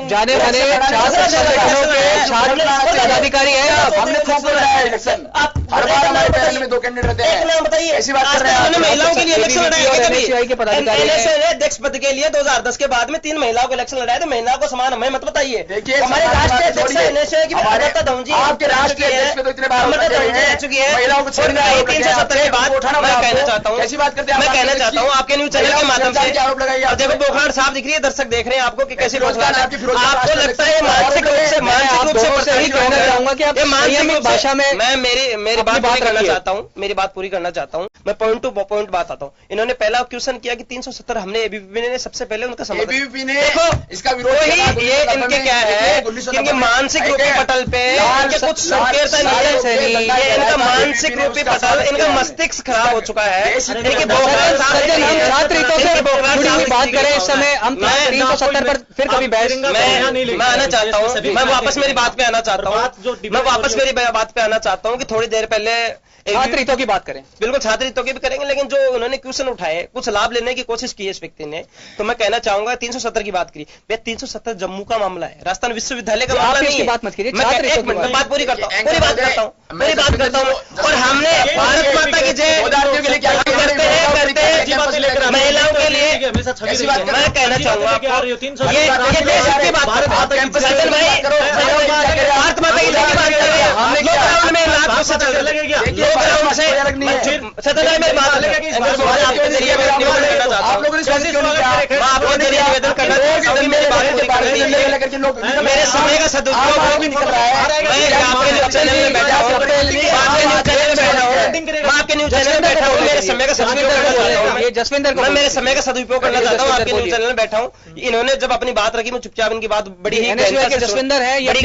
S1: जाने माने छात्र संगठनों के छात्र पदाधिकारी हैं।
S5: हमने खूब लड़ा है इलेक्शन, हर बार हमारे पैनल में 2 कैंडिडेट रहते हैं।
S6: एक नाम बताइए,
S5: ऐसी बात कर रहे हैं।
S6: महिलाओं के लिए इलेक्शन लड़ाया
S1: और NSCI के पदाधिकारी हैं।
S6: अध्यक्ष पद के लिए 2010 के बाद में 3 महिलाओं को इलेक्शन लड़ाया, तो महिलाओं को समान हमें मत बताइए।
S5: देखिए
S6: हमारे राष्ट्रीय अध्यक्ष NSCI की अमृता धवन जी
S5: आपके राष्ट्रीय अध्यक्ष पे तो इतने बार
S6: रह चुकी है,
S5: महिलाओं को छोड़ना
S6: 370 के बाद मैं कहना चाहता हूँ,
S5: ऐसी बात करते हैं।
S6: मैं कहना चाहता हूँ आपके न्यूज चैनल के माध्यम से
S5: आरोप लगाइए।
S6: और देखो बोखलाड़ साहब दिख रही है, दर्शक देख रहे हैं आपको कि कैसी
S5: रोजगार आपकी
S6: आपको लगता है मानसिक रूप से
S1: ही कहना चाहूंगा कि आप
S6: मानसिक
S1: भाषा में
S6: मैं मेरी बात पूरी करना चाहता हूं, मेरी बात पूरी करना चाहता हूं, मैं पॉइंट टू पॉइंट बात आता हूं। इन्होंने पहला क्वेश्चन किया कि 370 हमने एबीवीपी ने सबसे पहले उनका समर्थन,
S5: एबीवीपी ने इसका विरोध
S6: किया। ये इनके क्या है कि मानसिक रूपी पटल पे इनके कुछ संकेत नहीं है, ये इनका मानसिक रूपी पटल, इनका मस्तिष्क खराब हो चुका है।
S1: छात्र हितों से जुड़ी हुई बात करें इस समय हम 370 पर फिर कभी बहस
S6: मैं आना चाहता हूँ, मैं वापस मेरी बात पे आना चाहता हूँ, मैं वापस मेरी बात पे आना चाहता हूँ कि थोड़ी देर पहले
S1: छात्र हितों की बात करें।
S6: बिल्कुल छात्र हितों की भी करेंगे, लेकिन जो उन्होंने क्वेश्चन उठाए कुछ लाभ लेने की कोशिश की है इस व्यक्ति ने, तो मैं कहना चाहूंगा 370 की बात करी। 370 जम्मू का मामला है, राजस्थान विश्वविद्यालय का मामला नहीं है।
S1: बात मत कीजिए,
S6: मैं बात पूरी करता हूँ, पूरी बात करता हूँ। और हमने भारत माता की जय महिलाओं के लिए मैं कहना चाहूंगा भारत माता की जय की बात कर रहे हैं। लॉकडाउन से निवेदन करना चाहता हूँ, मेरे समय का सदुपयोग निकल रहा है। मैं आपके न्यूज चैनल में बैठा हूँ, आपके न्यूज चैनल में बैठा हूँ, मेरे समय का सदुपयोग करना चाहता हूँ।
S1: ये जसविंदर
S6: मैं मेरे समय का सदुपयोग करना चाहता हूँ, आपके न्यूज चैनल में बैठा हूँ। इन्होंने जब अपनी बात रखी मैं चुपचाप इनकी बात बड़ी ही
S1: जसविंदर है,
S6: बड़ी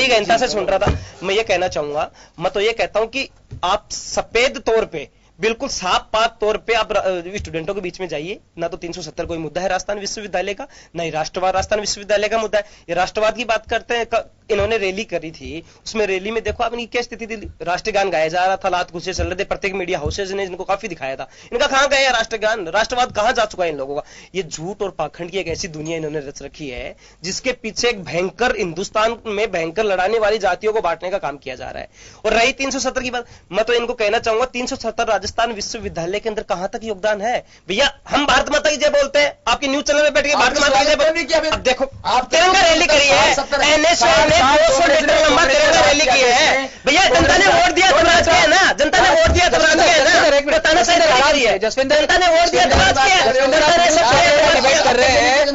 S6: गहनता से सुन रहा था। मैं ये कहना चाहूंगा, मैं तो ये कहता हूं कि आप सफेद तौर पे बिल्कुल साफ पात तौर पे आप स्टूडेंटों के बीच में जाइए। ना तो 370 कोई मुद्दा है राजस्थान विश्वविद्यालय का, ना ही राष्ट्रवाद राजस्थान विश्वविद्यालय का मुद्दा है। ये राष्ट्रवाद की बात करते हैं। इन्होंने रैली करी थी, उसमें रैली में देखो आपकी क्या स्थिति थी, राष्ट्रीय गान गाया जा रहा था, लात घुसे चल रहे थे, प्रत्येक मीडिया हाउसेज ने इनको काफी दिखाया था। इनका कहां गया राष्ट्रीय गान, राष्ट्रवाद कहां जा चुका है इन लोगों का। ये झूठ और पाखंड की एक ऐसी दुनिया इन्होंने रच रखी है जिसके पीछे एक भयंकर हिंदुस्तान में भयंकर लड़ाने वाली जातियों को बांटने का काम किया जा रहा है। और रही 370 की बात, मैं तो इनको कहना चाहूंगा 370 राजस्थान विश्वविद्यालय के अंदर कहां तक योगदान है। भैया हम भारत माता की जय बोलते हैं, आपकी न्यूज चैनल में बैठ के भारत माता की जय बोलते। अब देखो आप तिरंगा रैली करी है, NSCI ने 200 मीटर लंबा तिरंगा रैली की है। भैया जनता ने वोट दिया तब राज किया ना, जनता ने वोट दिया तब राज किया ना, जनता ने जसविंदर जनता ने वोट दिया तब राज किया। डिबेट कर रहे हैं,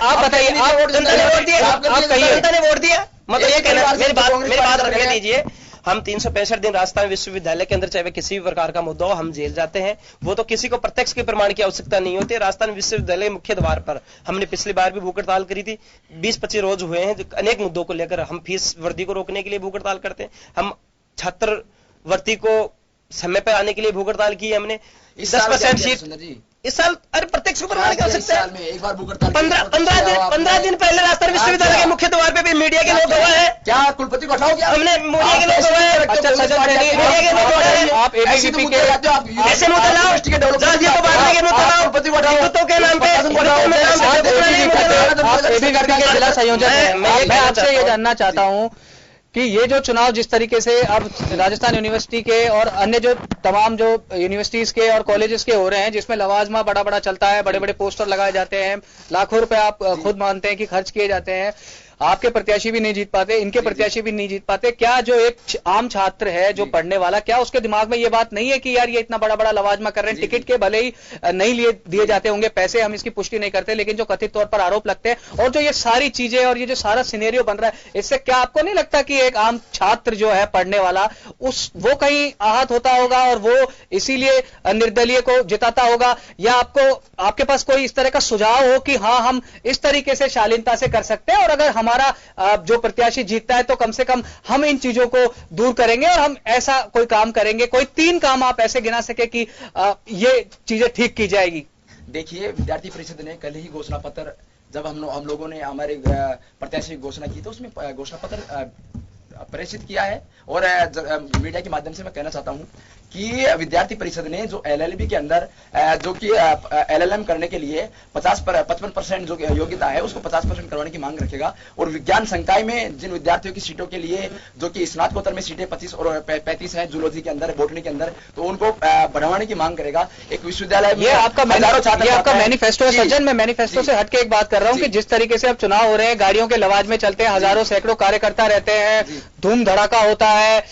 S6: आप बताइए, जनता ने वोट दिया, आप कहिए जनता ने वोट दिया। मतलब ये कहना, मेरी बात रखने दीजिए। हम 365 दिन राजस्थान विश्वविद्यालय के अंदर चाहे किसी भी प्रकार का मुद्दा हो हम जेल जाते हैं, वो तो किसी को प्रत्यक्ष के प्रमाण की आवश्यकता नहीं होती। राजस्थान विश्वविद्यालय मुख्य द्वार पर हमने पिछली बार भी भूख हड़ताल करी थी, 20-25 रोज हुए हैं। अनेक मुद्दों को लेकर हम फीस वृद्धि को रोकने के लिए भूख हड़ताल करते हैं, हम छात्रवृत्ति को समय पर आने के लिए भूख हड़ताल की है हमने। 10% सीट इस साल, अरे प्रत्यक्ष प्रमाण की आवश्यकता है।
S5: एक बार
S6: 15 दिन पहले राजस्थान विश्वविद्यालय के मुख्य द्वार पे भी मीडिया के लोग हुए हैं।
S5: क्या कुलपति को हटाओ क्या
S6: हमने मीडिया के लोग हुए हैं।
S1: अच्छा सजन मीडिया के लोग हुए हैं। आप एबीवीपी के
S6: ऐसे मुद्दे लाओ, जातियों को बांटने के मुद्दे लाओ, हिंदुत्व के नाम पे
S1: आप एबीवीपी के जिला संयोजक हैं। मैं आपसे ये जानना चाहता हूँ कि ये जो चुनाव जिस तरीके से अब राजस्थान यूनिवर्सिटी के और अन्य जो तमाम जो यूनिवर्सिटीज के और कॉलेजेस के हो रहे हैं, जिसमें लवाजमा बड़ा बड़ा चलता है, बड़े बड़े पोस्टर लगाए जाते हैं, लाखों रुपए आप खुद मानते हैं कि खर्च किए जाते हैं, आपके प्रत्याशी भी नहीं जीत पाते, इनके प्रत्याशी भी नहीं जीत पाते। क्या जो एक आम छात्र है जो पढ़ने वाला, क्या उसके दिमाग में ये बात नहीं है कि यार ये इतना बड़ा बड़ा लवाजमा कर रहे हैं, टिकट के भले ही नहीं लिए दिए जाते होंगे पैसे, हम इसकी पुष्टि नहीं करते, लेकिन जो कथित तौर पर आरोप लगते हैं और जो ये सारी चीजें और ये जो सारा सिनेरियो बन रहा है, इससे क्या आपको नहीं लगता कि एक आम छात्र जो है पढ़ने वाला वो कहीं आहत होता होगा और वो इसीलिए निर्दलीय को जिताता होगा? या आपके पास कोई इस तरह का सुझाव हो कि हाँ हम इस तरीके से शालीनता से कर सकते हैं और अगर हमारा जो प्रत्याशी जीतता है तो कम से कम हम इन चीजों को दूर करेंगे और हम ऐसा कोई काम करेंगे, कोई 3 काम आप ऐसे गिना सके कि ये चीजें ठीक की जाएगी?
S5: देखिए, विद्यार्थी परिषद ने कल ही घोषणा पत्र, जब हम लोगों ने हमारे प्रत्याशी की घोषणा की तो उसमें घोषणा पत्र प्रेषित किया है। और मीडिया के माध्यम से मैं कहना चाहता हूं कि विद्यार्थी परिषद ने जो LLB के अंदर जो कि LLM करने के लिए 55% जो योग्यता है उसको 50% करवाने की मांग रखेगा, और विज्ञान संकाय में जिन विद्यार्थियों की सीटों के लिए जो कि स्नातकोत्तर में सीटें 25 और 35 हैं जूलॉजी के अंदर, बॉटनी के अंदर, तो उनको बढ़ाने की मांग करेगा। एक विश्वविद्यालय में
S1: आपका मैनिफेस्टो है सज्जन। मैं मैनिफेस्टो से हटके एक बात कर रहा हूं कि जिस तरीके से अब चुनाव हो रहे हैं, गाड़ियों के लवाज में चलते हैं, हजारों सैकड़ों कार्यकर्ता रहते हैं, धूम धड़ाका होता है,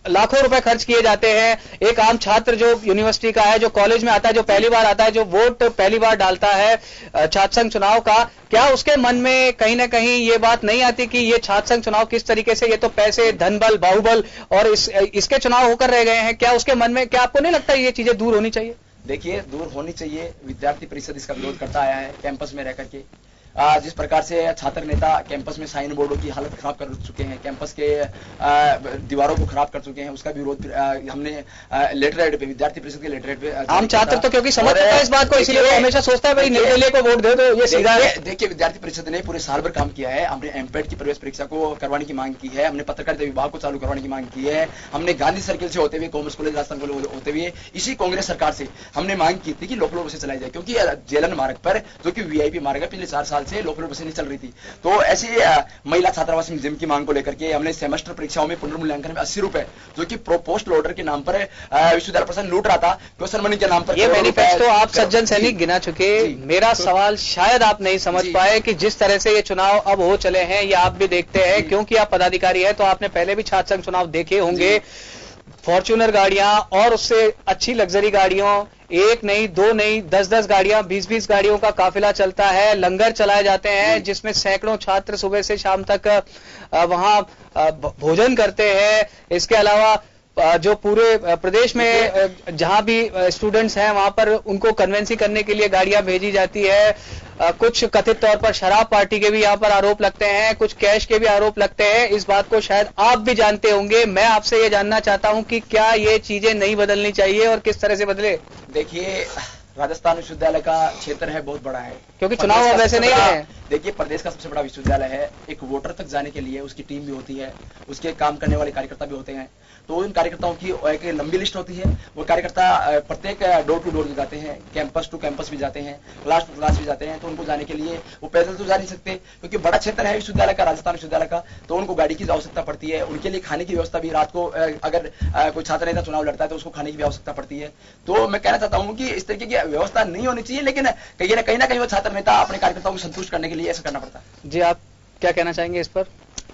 S1: लाखों रुपए खर्च किए जाते हैं। एक आम छात्र जो यूनिवर्सिटी का है, जो कॉलेज में आता है, जो पहली बार आता है, जो वोट पहली बार डालता है छात्र संघ चुनाव का, क्या उसके मन में कहीं ना कहीं ये बात नहीं आती कि ये छात्र संघ चुनाव किस तरीके से, ये तो पैसे, धनबल, बाहुबल और इसके चुनाव होकर रह गए हैं, क्या उसके मन में, क्या आपको नहीं लगता ये चीजें दूर होनी चाहिए?
S5: देखिए, दूर होनी चाहिए। विद्यार्थी परिषद इसका विरोध करता आया है कैंपस में रह करके। जिस प्रकार से छात्र नेता कैंपस में साइन बोर्डों की हालत खराब कर चुके हैं, कैंपस के दीवारों को खराब कर चुके हैं, उसका भी विरोध हमने लेटरहेड पे, विद्यार्थी परिषद के लेटरहेड पे।
S1: आम छात्र तो क्योंकि समझता है इस बात को, इसलिए वो हमेशा सोचता है भाई निर्दलीय को वोट दे दो, ये सीधा है।
S5: देखिए, विद्यार्थी परिषद ने पूरे साल भर काम किया है। हमने एमपेड की प्रवेश परीक्षा को करवाने की मांग की है, हमने पत्रकारिता विभाग को चालू करवाने की मांग की है, हमने गांधी सर्किल से होते हुए कॉमर्स कॉलेज, राजस्थान कॉलेज होते हुए इसी कांग्रेस सरकार से हमने मांग की थी कि लोकल बसें चलाई जाए, क्योंकि जेलन मार्ग पर जो कि VIP मार्ग है, पिछले 4 साल से लोकल बसें नहीं चल रही थी। तो ऐसी महिला छात्रावास में जिम की मांग को लेकर के हमने सेमेस्टर परीक्षाओं में पुनर्मूल्यांकन में 80 रुपए जो कि पोस्ट लोडर के नाम पर विश्वविद्यालय प्रशासन लूट रहा था, क्वेश्चन मनी के नाम पर।
S1: ये मैनिफेस्टो आप सज्जन सैनिक गिना चुके। मेरा सवाल शायद आप नहीं समझ पाए कि जिस तरह से ये चुनाव अब हो चले हैं, ये आप भी देखते हैं क्योंकि आप पदाधिकारी है, तो आपने पहले भी छात्र संघ चुनाव देखे होंगे। फॉर्च्यूनर गाड़ियां और उससे अच्छी लग्जरी गाड़ियों, एक नहीं, 2 नहीं, 10-10 गाड़ियां, 20-20 गाड़ियों का काफिला चलता है, लंगर चलाए जाते हैं जिसमें सैकड़ों छात्र सुबह से शाम तक वहां भोजन करते हैं। इसके अलावा जो पूरे प्रदेश में जहां भी स्टूडेंट्स हैं वहां पर उनको कन्वेंसी करने के लिए गाड़ियां भेजी जाती है। कुछ कथित तौर पर शराब पार्टी के भी यहां पर आरोप लगते हैं, कुछ कैश के भी आरोप लगते हैं। इस बात को शायद आप भी जानते होंगे। मैं आपसे ये जानना चाहता हूं कि क्या ये चीजें नहीं बदलनी चाहिए और किस तरह से बदले?
S5: देखिए, राजस्थान विश्वविद्यालय का क्षेत्र है, बहुत बड़ा है,
S1: क्योंकि चुनाव अब वैसे नहीं है।
S5: देखिए, प्रदेश का सबसे बड़ा विश्वविद्यालय है। एक वोटर तक जाने के लिए उसकी टीम भी होती है, उसके काम करने वाले कार्यकर्ता भी होते हैं। तो उन कार्यकर्ताओं की एक लंबी लिस्ट होती है। वो कार्यकर्ता प्रत्येक डोर टू डोर भी जाते हैं, कैंपस टू कैंपस भी जाते हैं, क्लास टू क्लास भी जाते हैं। तो उनको जाने के लिए वो पैदल तो जा नहीं सकते, क्योंकि बड़ा क्षेत्र है विश्वविद्यालय का, राजस्थान विश्वविद्यालय का, तो उनको गाड़ी की आवश्यकता पड़ती है। उनके लिए खाने की व्यवस्था भी, रात को अगर कोई छात्र नेता चुनाव लड़ता है तो उसको खाने की भी आवश्यकता पड़ती है। तो मैं कहना चाहता हूँ कि इस तरीके की व्यवस्था नहीं होनी चाहिए, लेकिन कहीं ना कहीं वो छात्र नेता अपने कार्यकर्ताओं को संतुष्ट करने के लिए ऐसा करना पड़ता है।
S1: जी, आप क्या कहना चाहेंगे इस पर?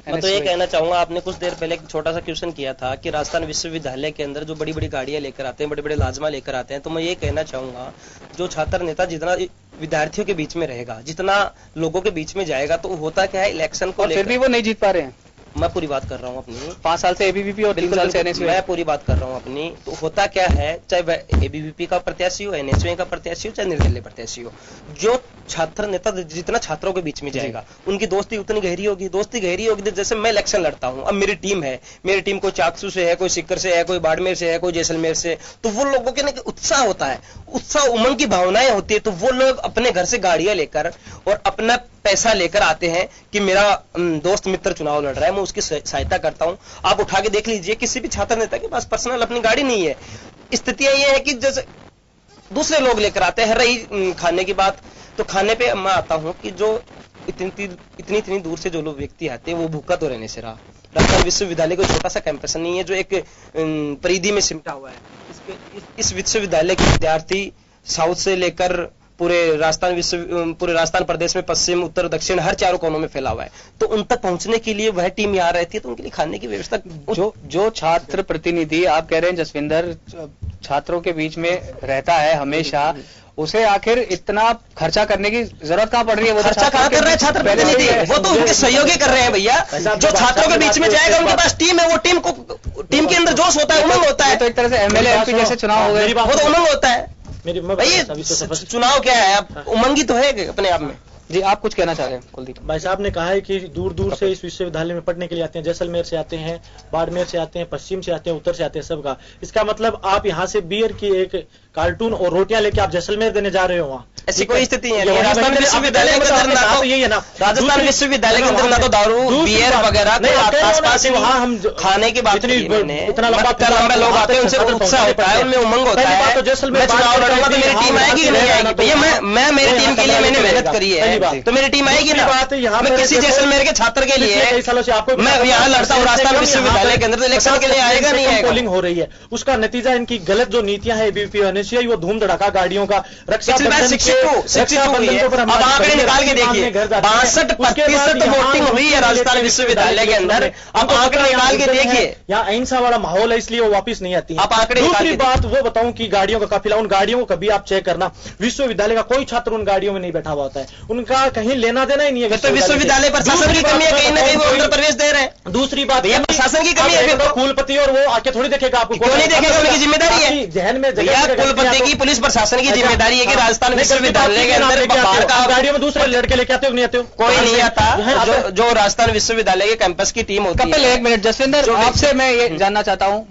S6: मैं तो ये कहना चाहूंगा, आपने कुछ देर पहले एक छोटा सा क्वेश्चन किया था कि राजस्थान विश्वविद्यालय के अंदर जो बड़ी बड़ी गाड़ियां लेकर आते हैं, बड़े बड़े लाजमा लेकर आते हैं, तो मैं ये कहना चाहूंगा जो छात्र नेता जितना विद्यार्थियों के बीच में रहेगा, जितना लोगों के बीच में जाएगा, तो होता क्या है, इलेक्शन को
S1: फिर भी वो नहीं जीत पा रहे हैं।
S6: मैं पूरी बात कर रहा हूँ अपनी,
S1: 5 साल से ABVP और 3 साल से NSU,
S6: मैं पूरी बात कर रहा हूँ अपनी। तो होता क्या है, चाहे वह ABVP का प्रत्याशी हो, NSU का प्रत्याशी हो, चाहे निर्दलीय प्रत्याशी हो, जो छात्र नेता जितना छात्रों के बीच में जाएगा उनकी दोस्ती उतनी गहरी होगी। दोस्ती गहरी होगी, जैसे मैं इलेक्शन लड़ता हूँ, अब मेरी टीम है, मेरी टीम कोई चाकसू से है, कोई सिक्कर से है, कोई बाड़मेर से है, कोई जैसलमेर से, तो वो लोगों के उत्साह होता है, उत्साह उमंग की भावनाएं होती है। तो वो लोग अपने घर से गाड़ियां लेकर और अपना पैसा लेकर आते हैं कि मेरा दोस्त मित्र चुनाव लड़ रहा है, मैं उसकी सहायता करता हूं। आप उठा के देख लीजिए, किसी भी छात्र नेता के पास पर्सनल अपनी गाड़ी नहीं है। स्थितियां ये है कि जैसे दूसरे लोग लेकर आते हैं। रही खाने की बात, तो खाने पे मैं आता हूं कि जो इतनी दूर से जो लोग व्यक्ति आते हैं वो भूखा तो रहने से रहा। राजस्थान विश्वविद्यालय कोई छोटा सा कैंपस नहीं है जो एक परिधि में सिमटा हुआ है। इस विश्वविद्यालय के विद्यार्थी साउथ से लेकर पूरे राजस्थान प्रदेश में पश्चिम, उत्तर, दक्षिण हर चारों कोनों में फैला हुआ है। तो उन तक पहुंचने के लिए वह टीम यहाँ रहती है, तो उनके लिए खाने की व्यवस्था।
S1: जो छात्र प्रतिनिधि आप कह रहे हैं जसविंदर, छात्रों के बीच में रहता है हमेशा, उसे आखिर इतना खर्चा करने की जरूरत कहाँ पड़ रही है? वो
S6: खर्चा कहाँ कर रहे हैं छात्र प्रतिनिधि? वो तो उनके सहयोगी कर रहे हैं भैया। जो छात्रों के बीच में जाएगा उनके पास टीम है, वो टीम के अंदर जोश होता है, उमंग होता है।
S1: तो एक तरह से MLA MP जैसे चुनाव हो गए,
S6: वो तो उमंग होता है। चुनाव क्या है, अब उमंगी तो है अपने आप में।
S1: जी, आप कुछ कहना चाह रहे हैं कुलदीप?
S7: भाई साहब ने कहा है कि दूर दूर से इस विश्वविद्यालय में पढ़ने के लिए आते हैं, जैसलमेर से आते हैं, बाड़मेर से आते हैं, पश्चिम से आते हैं, उत्तर से आते हैं, सबका। इसका मतलब आप यहाँ से बियर की एक कार्टून और रोटियां लेके आप जैसलमेर देने जा रहे हो वहाँ,
S6: ऐसी कोई स्थिति है। राजस्थान विश्वविद्यालय के अंदर ना तो ये है ना, राजस्थान विश्वविद्यालय के अंदर ना तो दारू बियर वगैरह आसपास वहाँ हम खाने की बात नहीं, इतना लंबा लोग आते हैं, उनसे उत्साह होता है, उनमें उमंग होता है। मैं चुनाव लड़ूंगा तो मेरी टीम आएगी कि नहीं आएगी? भैया मैं मेरी टीम के लिए मैंने मेहनत करी है, तो मेरी टीम आएगी ना। मैं किसी जैसलमेर के छात्र के लिए मैं यहाँ लड़ता हूँ, राजस्थान विश्वविद्यालय के अंदर इलेक्शन के लिए आएगा नहीं आएगा?
S7: पोलिंग हो रही है, उसका नतीजा इनकी गलत जो नीतियां है एबीवीपी एनएसयूआई, वो धूम धड़ाका गाड़ियों का रक्षाबंधन
S6: अब आंकड़े निकाल के देखिए, 62% वोटिंग हुई है राजस्थान विश्वविद्यालय के अंदर। अब आंकड़े निकाल के देखिए,
S7: यहाँ अहिंसा वाला माहौल है, इसलिए वो वापिस नहीं आती है।
S6: आप आंकड़े
S7: दूसरी बात वो बताऊं कि गाड़ियों का काफिला, उन गाड़ियों को कभी आप चेक करना, विश्वविद्यालय का कोई छात्र उन गाड़ियों में नहीं बैठा हुआ होता है, उनका कहीं लेना देना ही नहीं है।
S6: तो विश्वविद्यालय प्रशासन की कमी है, कहीं ना कहीं वो अंदर प्रवेश दे रहे हैं।
S7: दूसरी बात
S6: भैया प्रशासन की कमी है,
S7: कुलपति और वो आके थोड़ी देखेगा आपको,
S6: क्यों नहीं देखेगा? उनकी जिम्मेदारी है
S7: जहन में।
S6: कुलपति की, पुलिस प्रशासन की जिम्मेदारी है कि राजस्थान विश्वविद्यालय के अंदर
S7: गाड़ियों में दूसरे लड़के लेके आते हो नहीं आते हो?
S6: कोई नहीं आता। जो राजस्थान विश्वविद्यालय के कैंपस की टीम होती है।
S1: कपिल, एक मिनट, जसविंदर, आपसे मैं ये जानना चाहता हूं,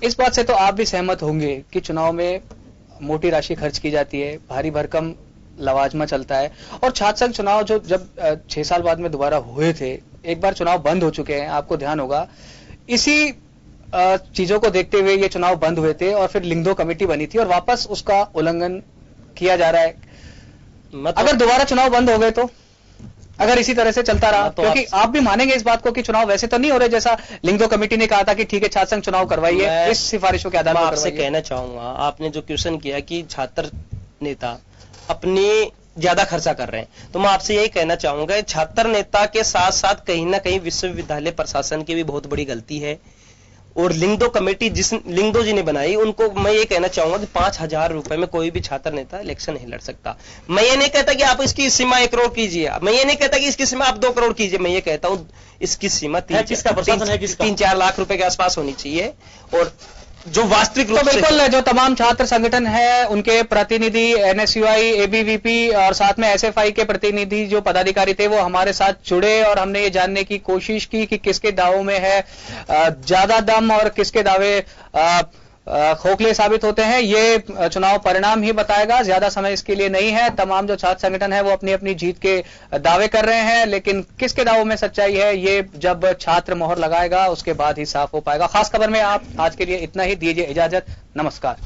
S1: इस बात से तो आप भी सहमत होंगे कि चुनाव में मोटी राशि खर्च की जाती है, भारी भरकम लवाजमा चलता है, और छात्र संघ चुनाव जो जब 6 साल बाद में दोबारा हुए थे, एक बार चुनाव बंद हो चुके हैं, आपको ध्यान होगा, इसी चीजों को देखते हुए ये चुनाव बंद हुए थे और फिर लिंगदो कमेटी बनी थी और वापस उसका उल्लंघन किया जा रहा है। अगर दोबारा चुनाव बंद हो गए तो, अगर इसी तरह से चलता रहा, तो क्योंकि आप भी मानेंगे इस बात को कि चुनाव वैसे तो नहीं हो रहे जैसा लिंगदो कमेटी ने कहा था कि ठीक है छात्र संघ चुनाव करवाइए, इस सिफारिशों के आधार पर।
S6: आपसे कहना चाहूंगा, आपने जो क्वेश्चन किया कि छात्र नेता अपनी ज्यादा खर्चा कर रहे हैं, तो मैं आपसे यही कहना चाहूंगा, छात्र नेता के साथ साथ कहीं ना कहीं विश्वविद्यालय प्रशासन की भी बहुत बड़ी गलती है। और लिंगदो कमेटी जिस लिंगदो जी ने बनाई, उनको मैं ये कहना चाहूंगा कि 5,000 रुपए में कोई भी छात्र नेता इलेक्शन नहीं लड़ सकता। मैं ये नहीं कहता कि आप इसकी सीमा 1 करोड़ कीजिए, मैं ये नहीं कहता कि इसकी सीमा आप 2 करोड़ कीजिए, मैं ये कहता हूं इसकी सीमा 3-4 लाख रुपए के आसपास होनी चाहिए। और जो वास्तविक रूप
S1: से, बिल्कुल, जो तमाम छात्र संगठन है, उनके प्रतिनिधि, एनएसयूआई, एबीवीपी और साथ में एसएफआई के प्रतिनिधि जो पदाधिकारी थे, वो हमारे साथ जुड़े और हमने ये जानने की कोशिश की कि किसके दावों में है ज्यादा दम और किसके दावे खोखले साबित होते हैं। ये चुनाव परिणाम ही बताएगा, ज्यादा समय इसके लिए नहीं है। तमाम जो छात्र संगठन है वो अपनी अपनी जीत के दावे कर रहे हैं, लेकिन किसके दावों में सच्चाई है ये जब छात्र मोहर लगाएगा उसके बाद ही साफ हो पाएगा। खास खबर में आप आज के लिए इतना ही, दीजिए इजाजत, नमस्कार।